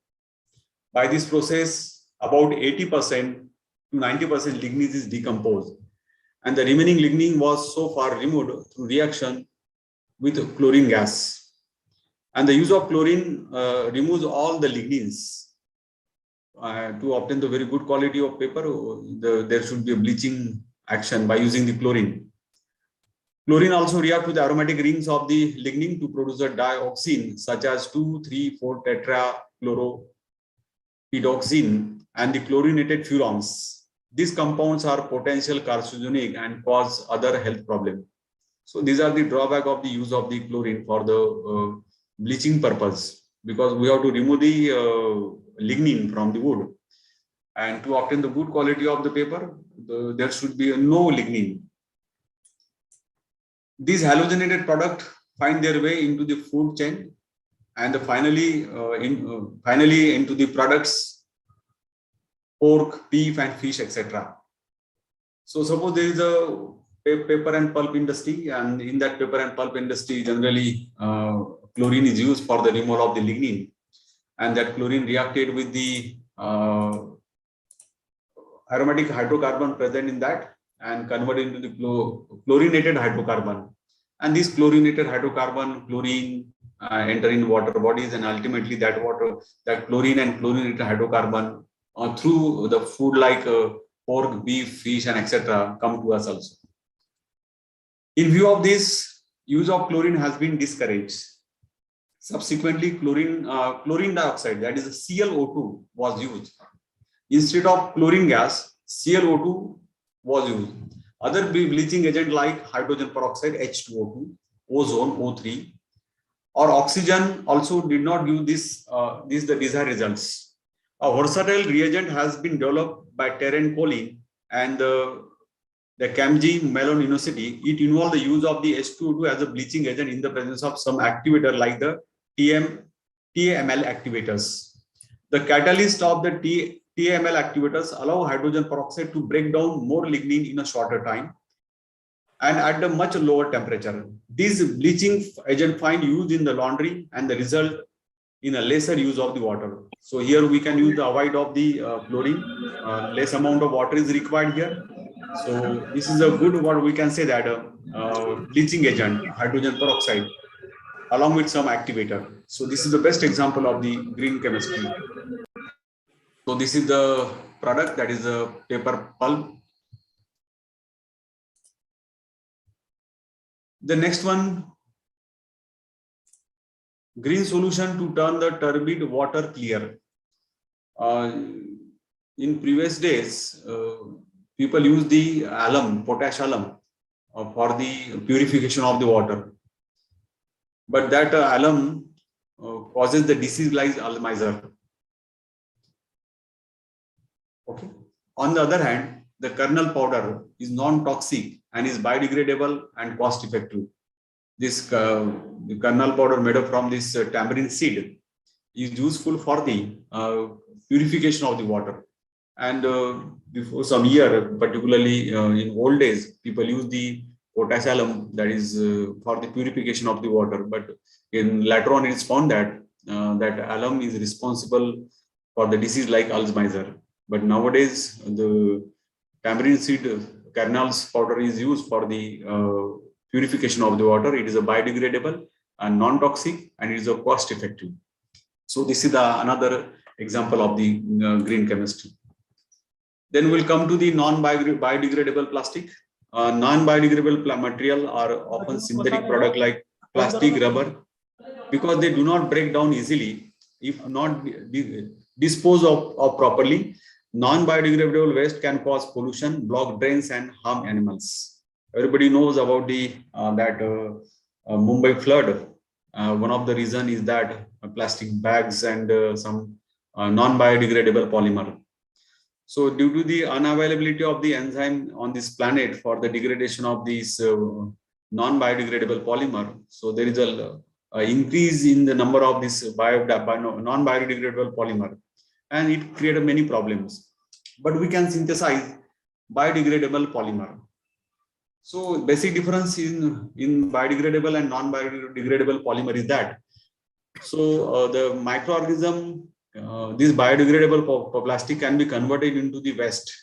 F: By this process, about 80% to 90% lignin is decomposed, and the remaining lignin was so far removed through reaction with chlorine gas. And the use of chlorine removes all the lignins. To obtain the very good quality of paper, there should be a bleaching action by using the chlorine. Chlorine also reacts with the aromatic rings of the lignin to produce a dioxin such as 2,3,4-tetrachloropidoxine and the chlorinated furans. These compounds are potential carcinogenic and cause other health problems. So these are the drawback of the use of the chlorine for the bleaching purpose, because we have to remove the lignin from the wood, and to obtain the good quality of the paper, there should be no lignin. These halogenated products find their way into the food chain, and finally into the products pork, beef, and fish, etc. So suppose there is a paper and pulp industry, and in that paper and pulp industry, generally chlorine is used for the removal of the lignin, and that chlorine reacted with the aromatic hydrocarbon present in that and converted into the chlorinated hydrocarbon. And this chlorinated hydrocarbon, chlorine, enter in water bodies, and ultimately that chlorine and chlorinated hydrocarbon through the food like pork, beef, fish, and etc. come to us also. In view of this, use of chlorine has been discouraged. Subsequently, chlorine dioxide, that is ClO2, was used. Instead of chlorine gas, ClO2 was used. Other bleaching agent like hydrogen peroxide, H2O2, ozone, O3, or oxygen also did not give the desired results. A versatile reagent has been developed by Terence Colin and the Camji Mellon University. It involved the use of the H2O2 as a bleaching agent in the presence of some activator like the TML activators. The catalyst of the TML activators allow hydrogen peroxide to break down more lignin in a shorter time and at a much lower temperature. These bleaching agents find use in the laundry and the result in a lesser use of the water. So here we can use the avoid of the chlorine. Less amount of water is required here. So this is a good, what we can say, that bleaching agent, hydrogen peroxide, along with some activator. So this is the best example of the green chemistry. So this is the product, that is a paper pulp. The next one, green solution to turn the turbid water clear. In previous days, people use the alum, potash alum, for the purification of the water. But that alum causes the disease like Alzheimer's. Okay. On the other hand, the kernel powder is non-toxic and is biodegradable and cost-effective. This the kernel powder made up from this tamarind seed is useful for the purification of the water. And before some year, particularly in old days, people use the potash alum, that is for the purification of the water. But later on, it's found that that alum is responsible for the disease like Alzheimer's. But nowadays, the tamarind seed kernels powder is used for the purification of the water. It is a biodegradable and non-toxic, and it is a cost-effective. So this is another example of the green chemistry. Then we'll come to the non-biodegradable plastic. Non-biodegradable material are often synthetic product like plastic, rubber, because they do not break down easily if not disposed of properly. Non-biodegradable waste can cause pollution, block drains, and harm animals. Everybody knows about the Mumbai flood. One of the reasons is that plastic bags and some non-biodegradable polymer. So due to the unavailability of the enzyme on this planet for the degradation of these non-biodegradable polymer, so there is a increase in the number of this non-biodegradable polymer, and it created many problems. But we can synthesize biodegradable polymer. So basic difference in biodegradable and non-biodegradable polymer is that, so the microorganism, this biodegradable plastic can be converted into the waste.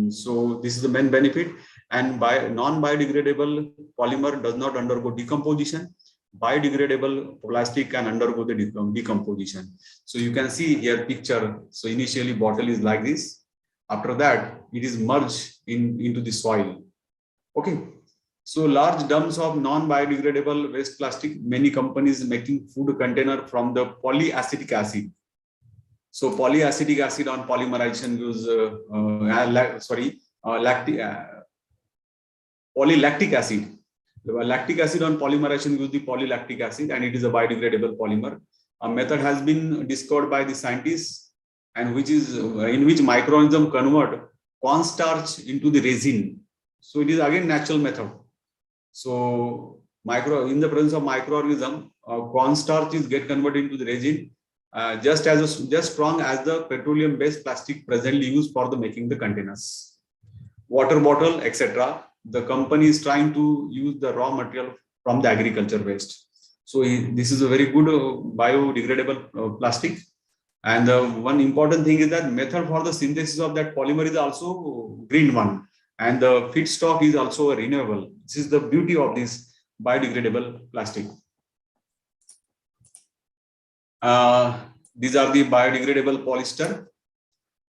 F: So this is the main benefit. And non-biodegradable polymer does not undergo decomposition, biodegradable plastic can undergo the decomposition. So you can see here picture. So initially bottle is like this. After that, it is merged into the soil. Okay. So large dumps of non-biodegradable waste plastic, many companies making food container from the polyacetic acid. So polyacetic acid on polymerization use polylactic acid. The lactic acid on polymerization use the polylactic acid, and it is a biodegradable polymer. A method has been discovered by the scientists, and which is in which microorganisms convert cornstarch into the resin. So it is again natural method. So in the presence of microorganism, cornstarch is get converted into the resin, just strong as the petroleum-based plastic presently used for the making the containers, water bottle, etc. The company is trying to use the raw material from the agriculture waste. So this is a very good biodegradable plastic. And one important thing is that method for the synthesis of that polymer is also green one, and the feedstock is also renewable. This is the beauty of this biodegradable plastic. These are the biodegradable polyester.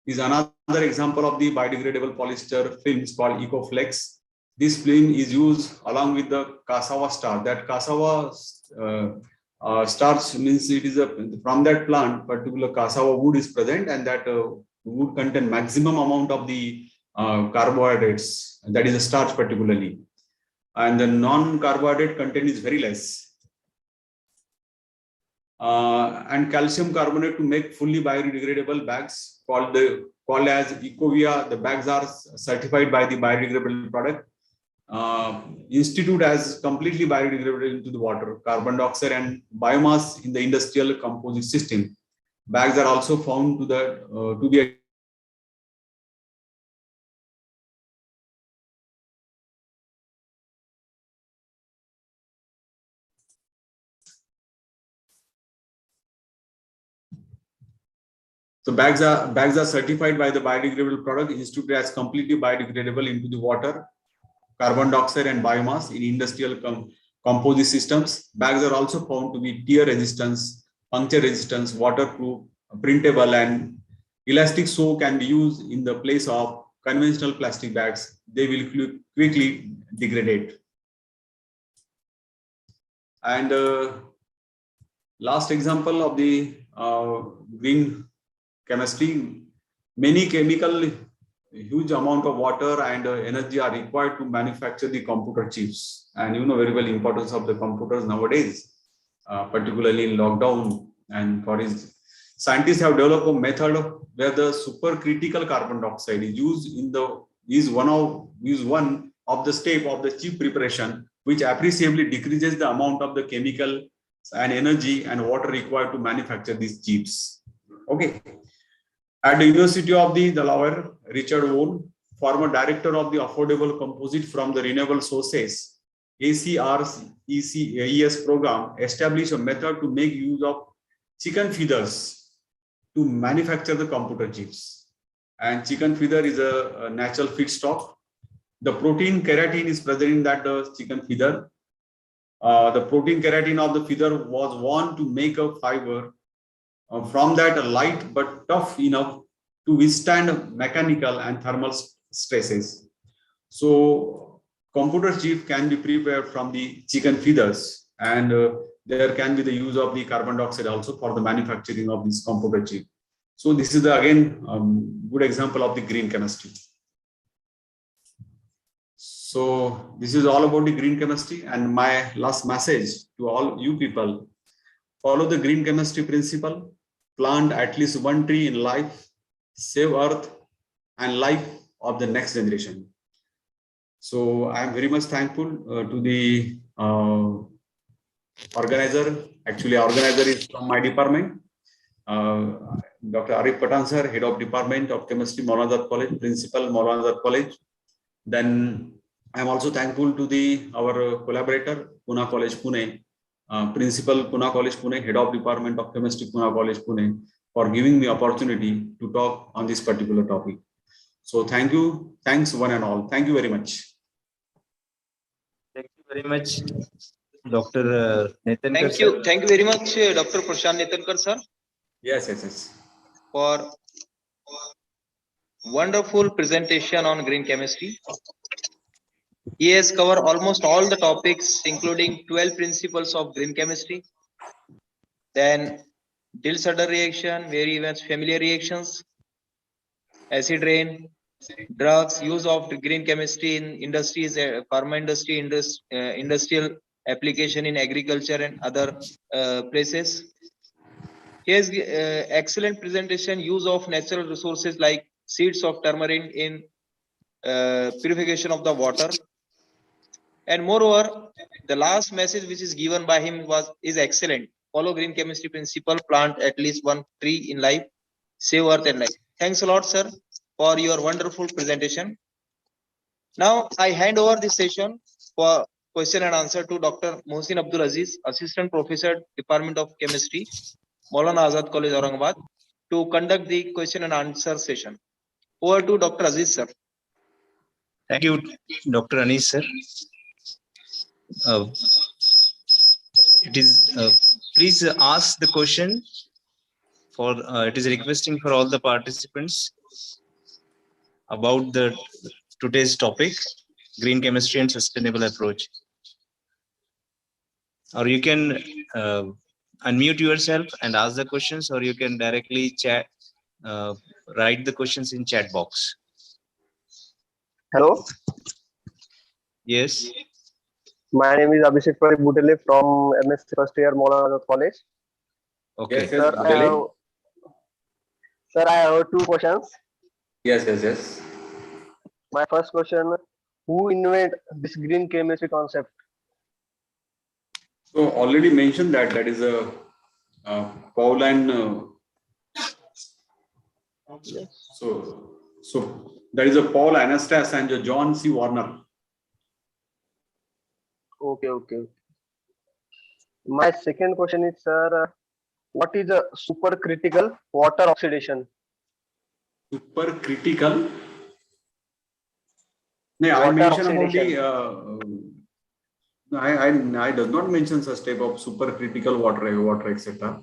F: Is another example of the biodegradable polyester films called EcoFlex. This film is used along with the cassava starch. That cassava starch means it is from that plant, particular cassava wood is present, and that wood contain maximum amount of the carbohydrates, that is a starch particularly, and the non-carbohydrate content is very less. And calcium carbonate to make fully biodegradable bags called as Ecovia. The bags are certified by the biodegradable product. Institute as completely biodegradable into the water, carbon dioxide and biomass in the industrial composite system. Bags are also found to be So bags are certified by the biodegradable product institute as completely biodegradable into the water, carbon dioxide and biomass in industrial composite systems. Bags are also found to be tear resistance, puncture resistance, waterproof, printable, and elastic, so can be used in the place of conventional plastic bags. They will quickly degrade. And last example of the green chemistry, many chemical, huge amount of water and energy are required to manufacture the computer chips. And you know very well importance of the computers nowadays, particularly in lockdown. And for his scientists have developed a method where the supercritical carbon dioxide is used is one of the step of the chip preparation, which appreciably decreases the amount of the chemical and energy and water required to manufacture these chips. Okay. At the University of Delaware, Richard Wohl, former director of the Affordable Composite from the Renewable Sources ACR's ES program, established a method to make use of chicken feathers to manufacture the computer chips. And chicken feather is a natural feedstock. The protein keratin is present in that chicken feather. The protein keratin of the feather was worn to make a fiber. From that, light but tough enough to withstand mechanical and thermal stresses. So computer chip can be prepared from the chicken feathers, and there can be the use of the carbon dioxide also for the manufacturing of this computer chip. So this is again good example of the green chemistry. So this is all about the green chemistry, and my last message to all you people: follow the green chemistry principle. Plant at least one tree in life, save earth and life of the next generation. So I am very much thankful to the organizer. Actually, organizer is from my department. Dr. Arif Patan sir, head of department of chemistry, Maulana Azad College, principal Maulana Azad College. Then I am also thankful to our collaborator, Pune College, Pune. Principal Pune College Pune, Head of Department of Chemistry Pune College Pune, for giving me opportunity to talk on this particular topic. So thank you, thanks one and all. Thank you very much.
D: Thank you very much,
G: Dr. Nathan.
B: Thank you very much, Dr. Prashant Netankar sir,
F: Yes.
B: for wonderful presentation on green chemistry. He has covered almost all the topics, including 12 principles of green chemistry, then Dill-Sutter reaction, very much familiar reactions, acid rain, drugs, use of green chemistry in industries, pharma industry, industrial application in agriculture and other places. He has excellent presentation, use of natural resources like seeds of tamarind in purification of the water. And moreover, the last message which is given by him is excellent. Follow green chemistry principle, plant at least one tree in life, save earth and life. Thanks a lot, sir, for your wonderful presentation. Now I hand over this session for question and answer to Dr. Mohsin Abdul Aziz, Assistant Professor, Department of Chemistry, Maulana Azad College, Aurangabad, to conduct the question and answer session. Over to Dr. Aziz, sir.
G: Thank you, Dr. Anis, sir. Please ask the question. It is requesting for all the participants about today's topic, green chemistry and sustainable approach. Or you can unmute yourself and ask the questions, or you can directly write the questions in chat box.
H: Hello.
G: Yes.
H: My name is Abhishek Butele from MSc first year, Maulana Azad College.
G: Okay.
F: Yes,
H: sir, I have two questions.
F: Yes.
H: My first question: who invented this green chemistry concept?
F: So already mentioned that is a Paul and so that is a Paul Anastas and a John C. Warner.
H: Okay. My second question is, sir, what is a supercritical water oxidation?
F: Supercritical? No, I mentioned about the I does not mention such type of supercritical water etc.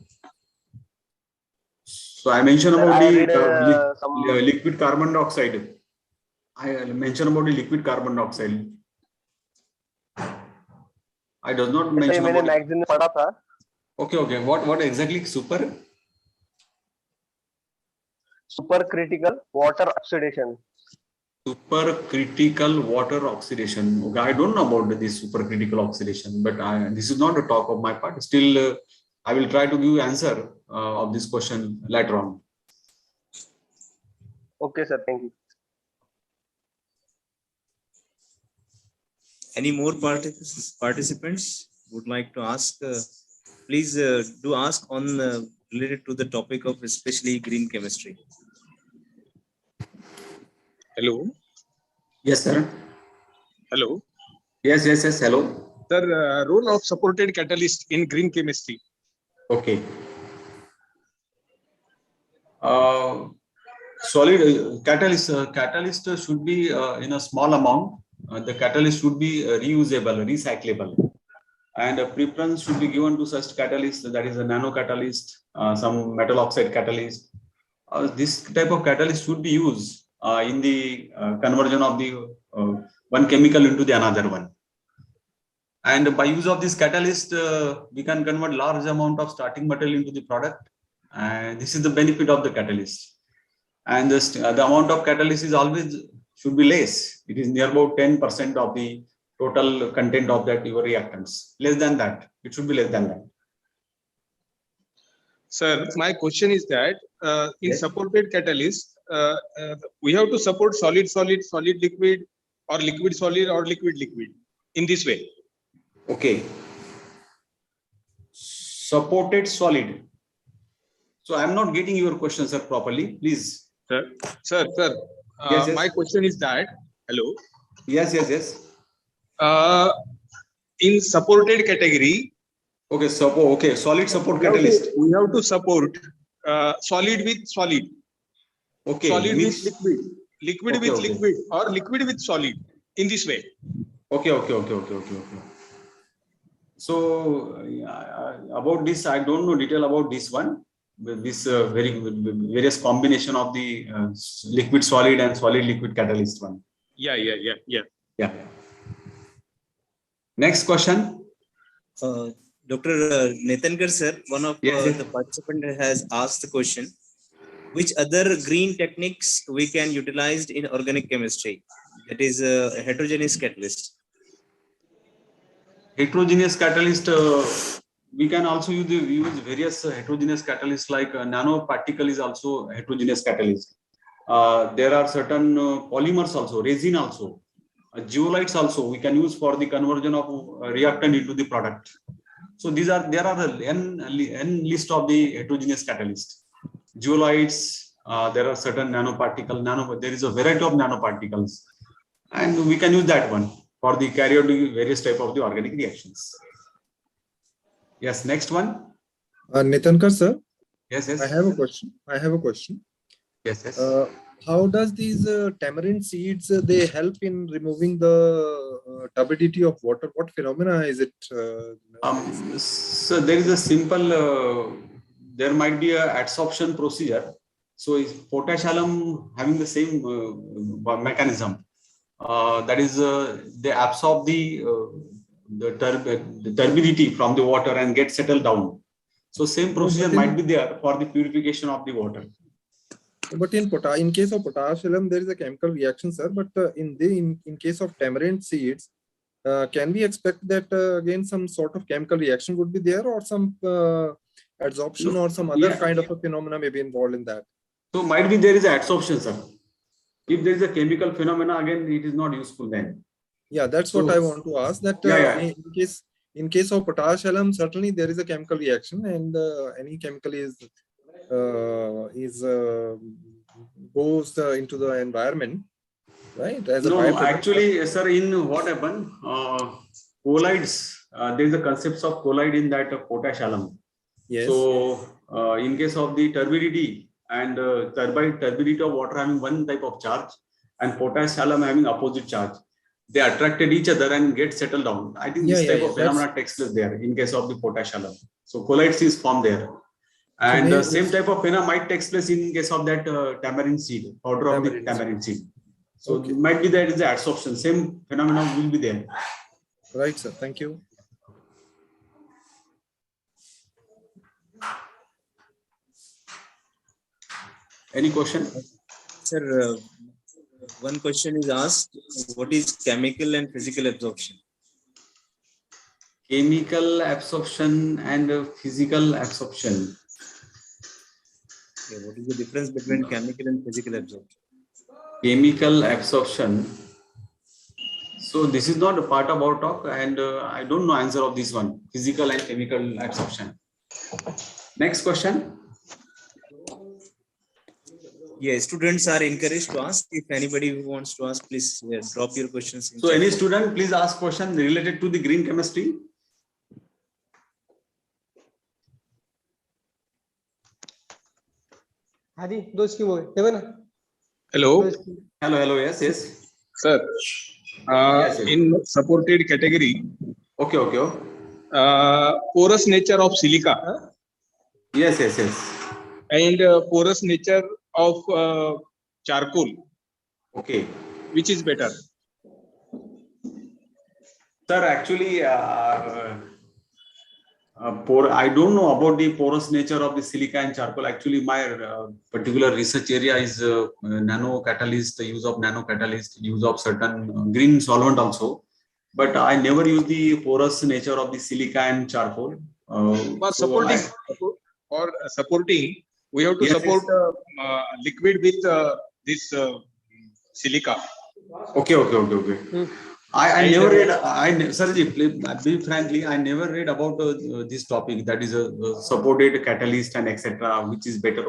F: So I mentioned about the liquid carbon dioxide. I mentioned about the liquid carbon dioxide. I does not mention about
H: magazine में पढ़ा था.
F: Okay. What exactly
H: Supercritical water oxidation.
F: Supercritical water oxidation. Okay, I don't know about this supercritical oxidation, but this is not a talk of my part. Still, I will try to give answer of this question later on.
H: Okay, sir. Thank you.
G: Any more participants would like to ask? Please do ask on related to the topic of especially green chemistry.
I: Hello.
F: Yes, sir.
I: Hello.
F: Yes. Hello.
I: Sir, role of supported catalyst in green chemistry.
F: Okay. Solid catalyst should be in a small amount. The catalyst should be reusable, recyclable, and a preference should be given to such catalyst, that is a nano catalyst, some metal oxide catalyst. This type of catalyst should be used in the conversion of the one chemical into the another one. And by use of this catalyst, we can convert large amount of starting material into the product. And this is the benefit of the catalyst. And the amount of catalyst is always should be less. It is near about 10% of the total content of that your reactants. Less than that, it should be less than that.
I: Sir, my question is that in supported catalyst, we have to support solid liquid, or liquid solid, or liquid in this way.
F: Okay. Supported solid. So I am not getting your question, sir, properly. Please.
I: Sir.
F: Yes.
I: My question is that, hello.
F: Yes.
I: In supported category.
F: Okay, solid support catalyst.
I: We have to support solid with solid.
F: Okay.
I: Solid with liquid with liquid, or liquid with solid, in this way.
F: Okay. So about this, I don't know detail about this one. This various combination of the liquid solid and solid liquid catalyst one.
I: Yeah.
F: Yeah. Next question.
G: Dr. Netankar sir, one of
F: Yes.
G: the participant has asked the question, which other green techniques we can utilize in organic chemistry? That is a heterogeneous catalyst.
F: Heterogeneous catalyst, we can also use various heterogeneous catalysts like nanoparticle is also heterogeneous catalyst. There are certain polymers also, resin also, zeolites also we can use for the conversion of reactant into the product. So there are n list of the heterogeneous catalysts. Zeolites, there are certain nanoparticle, there is a variety of nanoparticles, and we can use that one for the carry out the various type of the organic reactions. Yes, next one.
J: Netankar sir.
F: Yes.
J: I have a question.
F: Yes.
J: How does these tamarind seeds they help in removing the turbidity of water? What phenomena is it?
F: So there is a simple. There might be a adsorption procedure. So is potash alum having the same mechanism? That is, they absorb the turbidity from the water and get settled down. So same procedure might be there for the purification of the water.
J: But in case of potash alum, there is a chemical reaction, sir. But in case of tamarind seeds, can we expect that again some sort of chemical reaction would be there, or some adsorption or some other kind of a phenomena may be involved in that?
F: So might be there is adsorption, sir. If there is a chemical phenomena, again it is not useful then.
J: Yeah, that's what I want to ask. That in case of potash alum, certainly there is a chemical reaction, and any chemical goes into the environment, right? As
F: actually, sir, in what happened, colloids, there is a concept of colloid in that potash alum.
J: Yes.
F: So in case of the turbidity and turbidity of water having one type of charge and potash alum having opposite charge, they attracted each other and get settled down. I think this type of phenomena takes place there in case of the potash alum. So colloids is formed there. And the same type of phenomena might take place in case of that tamarind seed, powder of the tamarind seed. So it might be that is the adsorption. Same phenomena will be there.
J: Right, sir. Thank you.
F: Any question?
G: Sir, one question is asked, what is chemical and physical absorption?
F: Chemical absorption and physical absorption.
G: Yeah, what is the difference between chemical and physical absorption?
F: Chemical absorption. So this is not a part of our talk, and I don't know answer of this one. Physical and chemical absorption. Next question.
G: Yeah, students are encouraged to ask. If anybody who wants to ask, please drop your questions.
F: So any student, please ask question related to the green chemistry.
I: Hello.
F: Hello. Yes.
I: Sir.
F: Yes.
I: In supported category.
F: Okay.
I: Porous nature of silica.
F: Yes.
I: And porous nature of charcoal.
F: Okay.
I: Which is better?
F: Sir, actually, I don't know about the porous nature of the silica and charcoal. Actually, my particular research area is nano catalyst, the use of nano catalyst, use of certain green solvent also. But I never use the porous nature of the silica and charcoal.
I: For supporting, we have to support liquid with this silica.
F: Okay. I never read. Sirji, be frankly, I never read about this topic. That is a supported catalyst and etc. Which is better.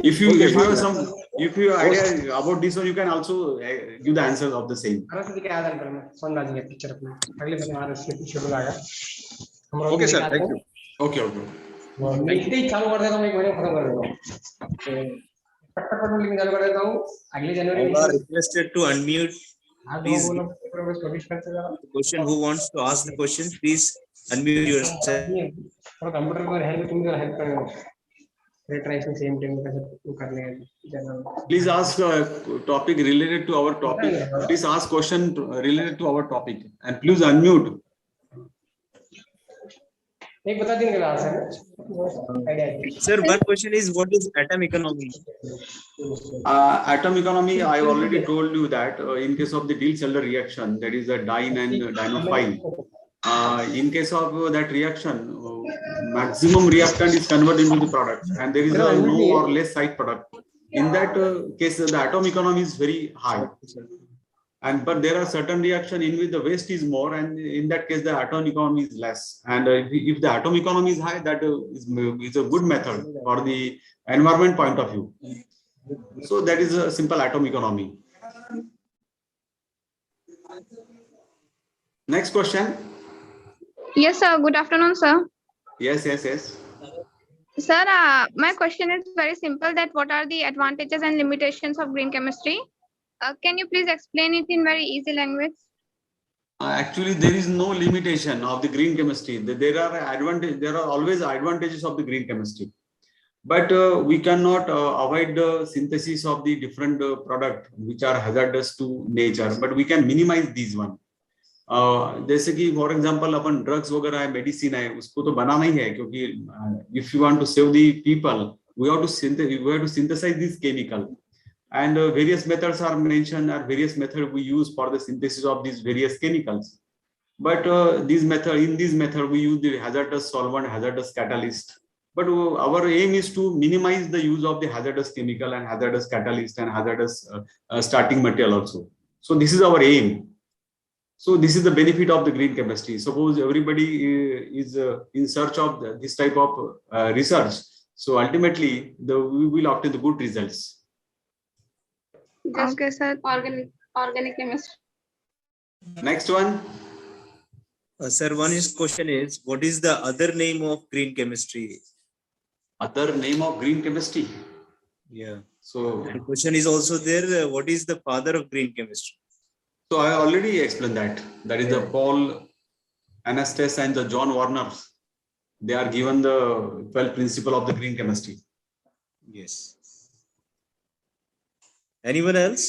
F: If you have idea about this one, you can also give the answers of the same.
I: Okay, sir. Thank you.
F: Okay.
G: You are requested to unmute. Please, the question who wants to ask the question, please Unmute yourself.
K: थोड़ा computer को help तुम जरा help करो try same time करने general
F: Please ask topic related to our topic. Please ask question related to our topic, and please unmute.
K: एक बता देंगे answer idea
G: Sir, one question is what is atom economy?
F: Atom economy, I already told you that in case of the Diels-Alder reaction, that is a dyne and dinophile. In case of that reaction, maximum reactant is converted into the product, and there is a no or less side product. In that case, the atom economy is very high. But there are certain reaction in which the waste is more, and in that case, the atom economy is less. And if the atom economy is high, that is a good method for the environment point of view. So that is a simple atom economy. Next question.
L: Yes, sir. Good afternoon, sir.
F: Yes.
L: Sir, my question is very simple. That what are the advantages and limitations of green chemistry? Can you please explain it in very easy language?
F: Actually, there is no limitation of the green chemistry. There are always advantages of the green chemistry, but we cannot avoid the synthesis of the different product which are hazardous to nature. But we can minimize these one. जैसे कि for example upon drugs वगैरह है, medicine है, उसको तो बनाना ही है, क्योंकि if you want to save the people we have to synthesize this chemical, and various methods are mentioned, or various methods we use for the synthesis of these various chemicals. But in this method we use the hazardous solvent, hazardous catalyst. But our aim is to minimize the use of the hazardous chemical and hazardous catalyst and hazardous starting material also. So this is our aim. So this is the benefit of the green chemistry. Suppose everybody is in search of this type of research. So ultimately, we will obtain the good results.
L: Okay, sir. Organic chemistry.
F: Next one.
G: Sir, question is what is the other name of green chemistry?
F: Other name of green chemistry?
G: Yeah.
F: So
G: the question is also there. What is the father of green chemistry?
F: So I already explained that. That is the Paul Anastas and the John Warner. They are given the 12 principle of the green chemistry.
G: Yes. Anyone else?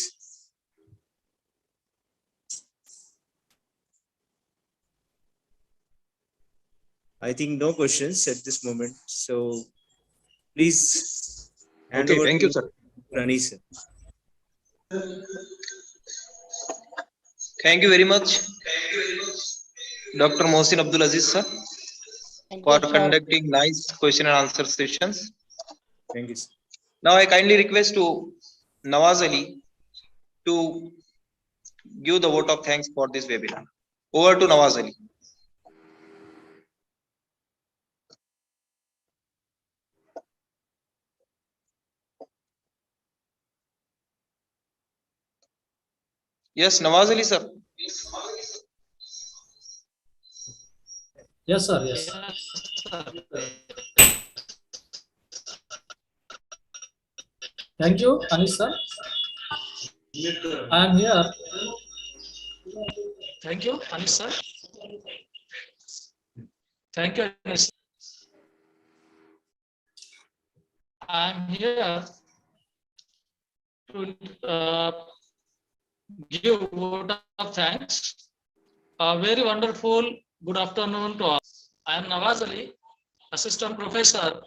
G: I think no questions at this moment. So please hand over.
I: Thank you, sir.
G: Rani, sir.
B: Thank you very much, Dr. Mohsin Abdul Aziz, sir, for conducting nice question and answer sessions.
G: Thank you, sir.
B: Now I kindly request to Nawaz Ali to give the vote of thanks for this webinar. Over to Nawaz Ali. Yes, Nawaz Ali, sir.
M: Yes, sir. Yes. Thank you, Anish sir. I am here. Thank you, Anish sir. Thank you, Anish. I am here to give a vote of thanks. A very wonderful good afternoon to all. I am Nawaz Ali, Assistant Professor,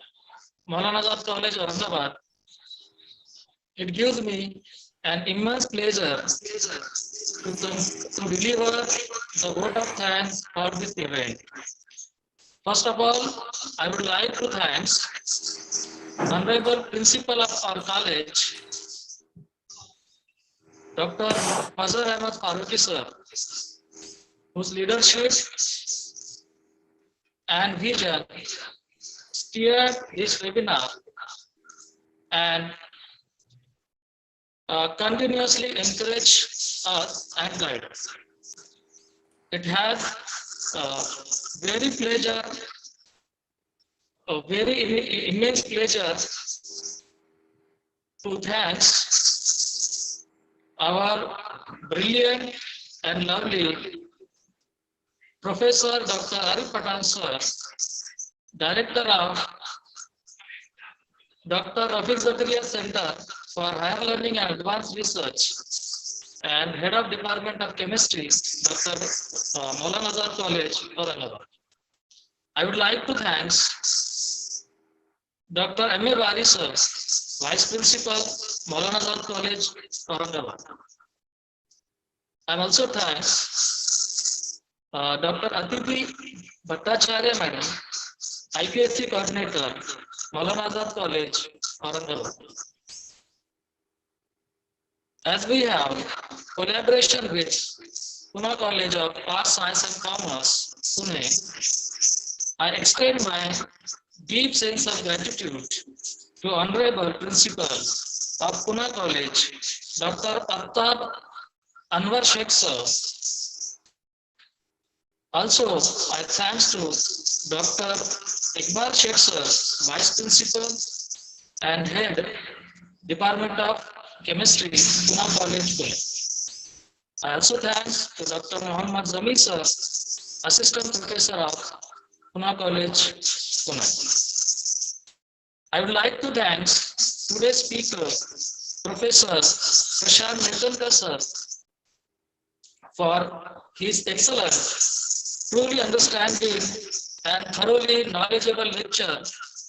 M: Maulana Azad College, Aurangabad. It gives me an immense pleasure to deliver the vote of thanks for this event. First of all, I would like to thank Honorable Principal of our college, Dr. Fazal Ahmed Faruqi sir, whose leadership and vision steered this webinar and continuously encourage us and guide us. It has a very immense pleasure to thank our brilliant and lovely Professor Dr. Arif Patan sir, Director of Dr. Rafiq Zakaria Center for Higher Learning and Advanced Research, and Head of Department of Chemistry, Dr. Maulana Azad College, Aurangabad. I would like to thank Dr. M.A. Bari sir, Vice Principal, Maulana Azad College, Aurangabad. I am also thanks Dr. Aditi Bhattacharya Madam, IPSC Coordinator, Maulana Azad College, Aurangabad. As we have collaboration with Pune College of Arts, Science and Commerce, Pune, I extend my deep sense of gratitude to Honorable Principal of Pune College, Dr. Artab Anwar Sheikh sir. Also, I thanks to Dr. Iqbal Sheikh sir, Vice Principal and Head, Department of Chemistry, Pune College, Pune. I also thanks to Dr. Muhammad Zami sir, Assistant Professor of Pune College, Pune. I would like to thank today's speaker, Professor Prashant Netankar sir, for his excellent, truly understanding and thoroughly knowledgeable lecture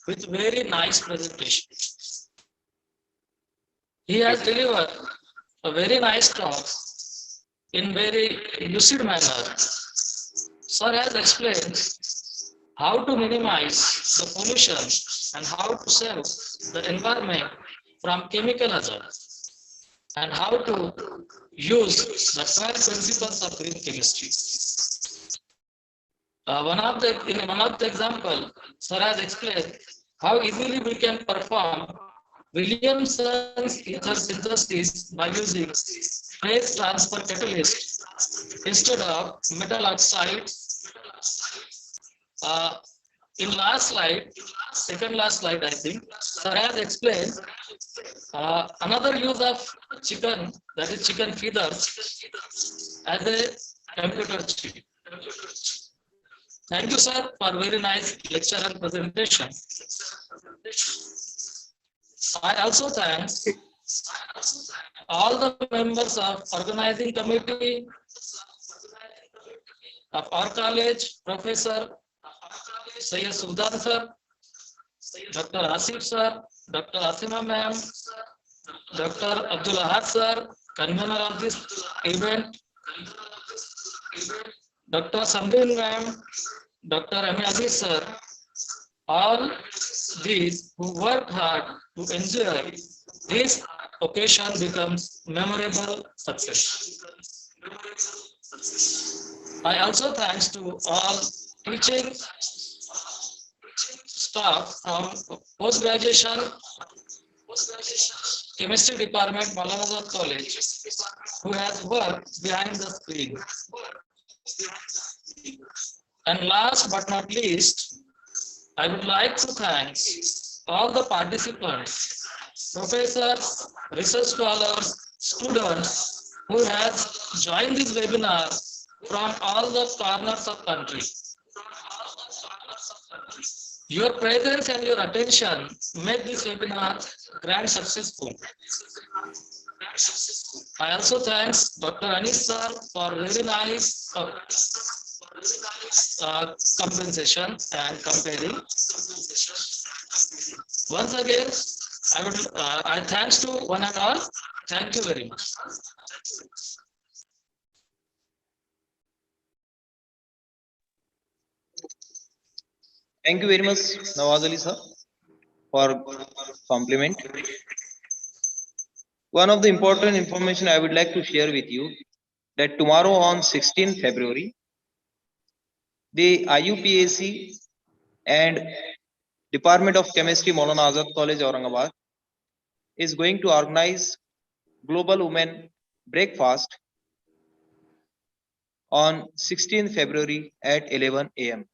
M: with very nice presentation. He has delivered a very nice talk in very lucid manner. Sir has explained how to minimize the pollution and how to save the environment from chemical hazard, and how to use the 12 principles of green chemistry. In one of the example, sir has explained how easily we can perform Williamson Synthesis by using phase transfer catalyst instead of metal oxide. In last slide, second last slide, I think, sir has explained another use of chicken, that is chicken feathers, as a computer chip. Thank you, sir, for very nice lecture and presentation. I also thank all the members of organizing committee of our college, Professor Sayyid Sultan sir, Dr. Asif sir, Dr. Asima ma'am, Dr. Abdul Ahad sir, convener of this event, Dr. Sambin ma'am, Dr. M. Aziz sir, all these who worked hard to ensure this occasion becomes memorable success. I also thanks to all teaching staff from post-graduation chemistry department, Maulana Azad College, who has worked behind the screen. And last but not least, I would like to thank all the participants, professors, research scholars, students who have joined this webinar from all the corners of the country. Your presence and your attention made this webinar grand successful. I also thank Dr. Anis sir for very nice compensation and comparing. Once again, I thanks to one and all. Thank you very much.
B: Thank you very much, Nawaz Ali sir, for compliment. One of the important information I would like to share with you that tomorrow on 16th February, the IUPAC and Department of Chemistry, Maulana Azad College, Aurangabad, is going to organize Global Women Breakfast on 16th February at 11 a.m.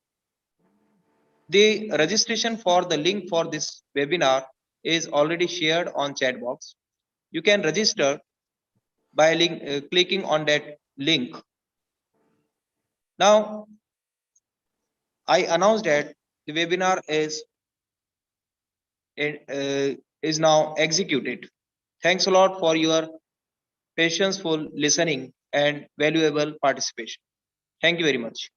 B: The registration for the link for this webinar is already shared on chat box. You can register by clicking on that link. Now, I announce that the webinar is now executed. Thanks a lot for your patience, for listening and valuable participation. Thank you very much.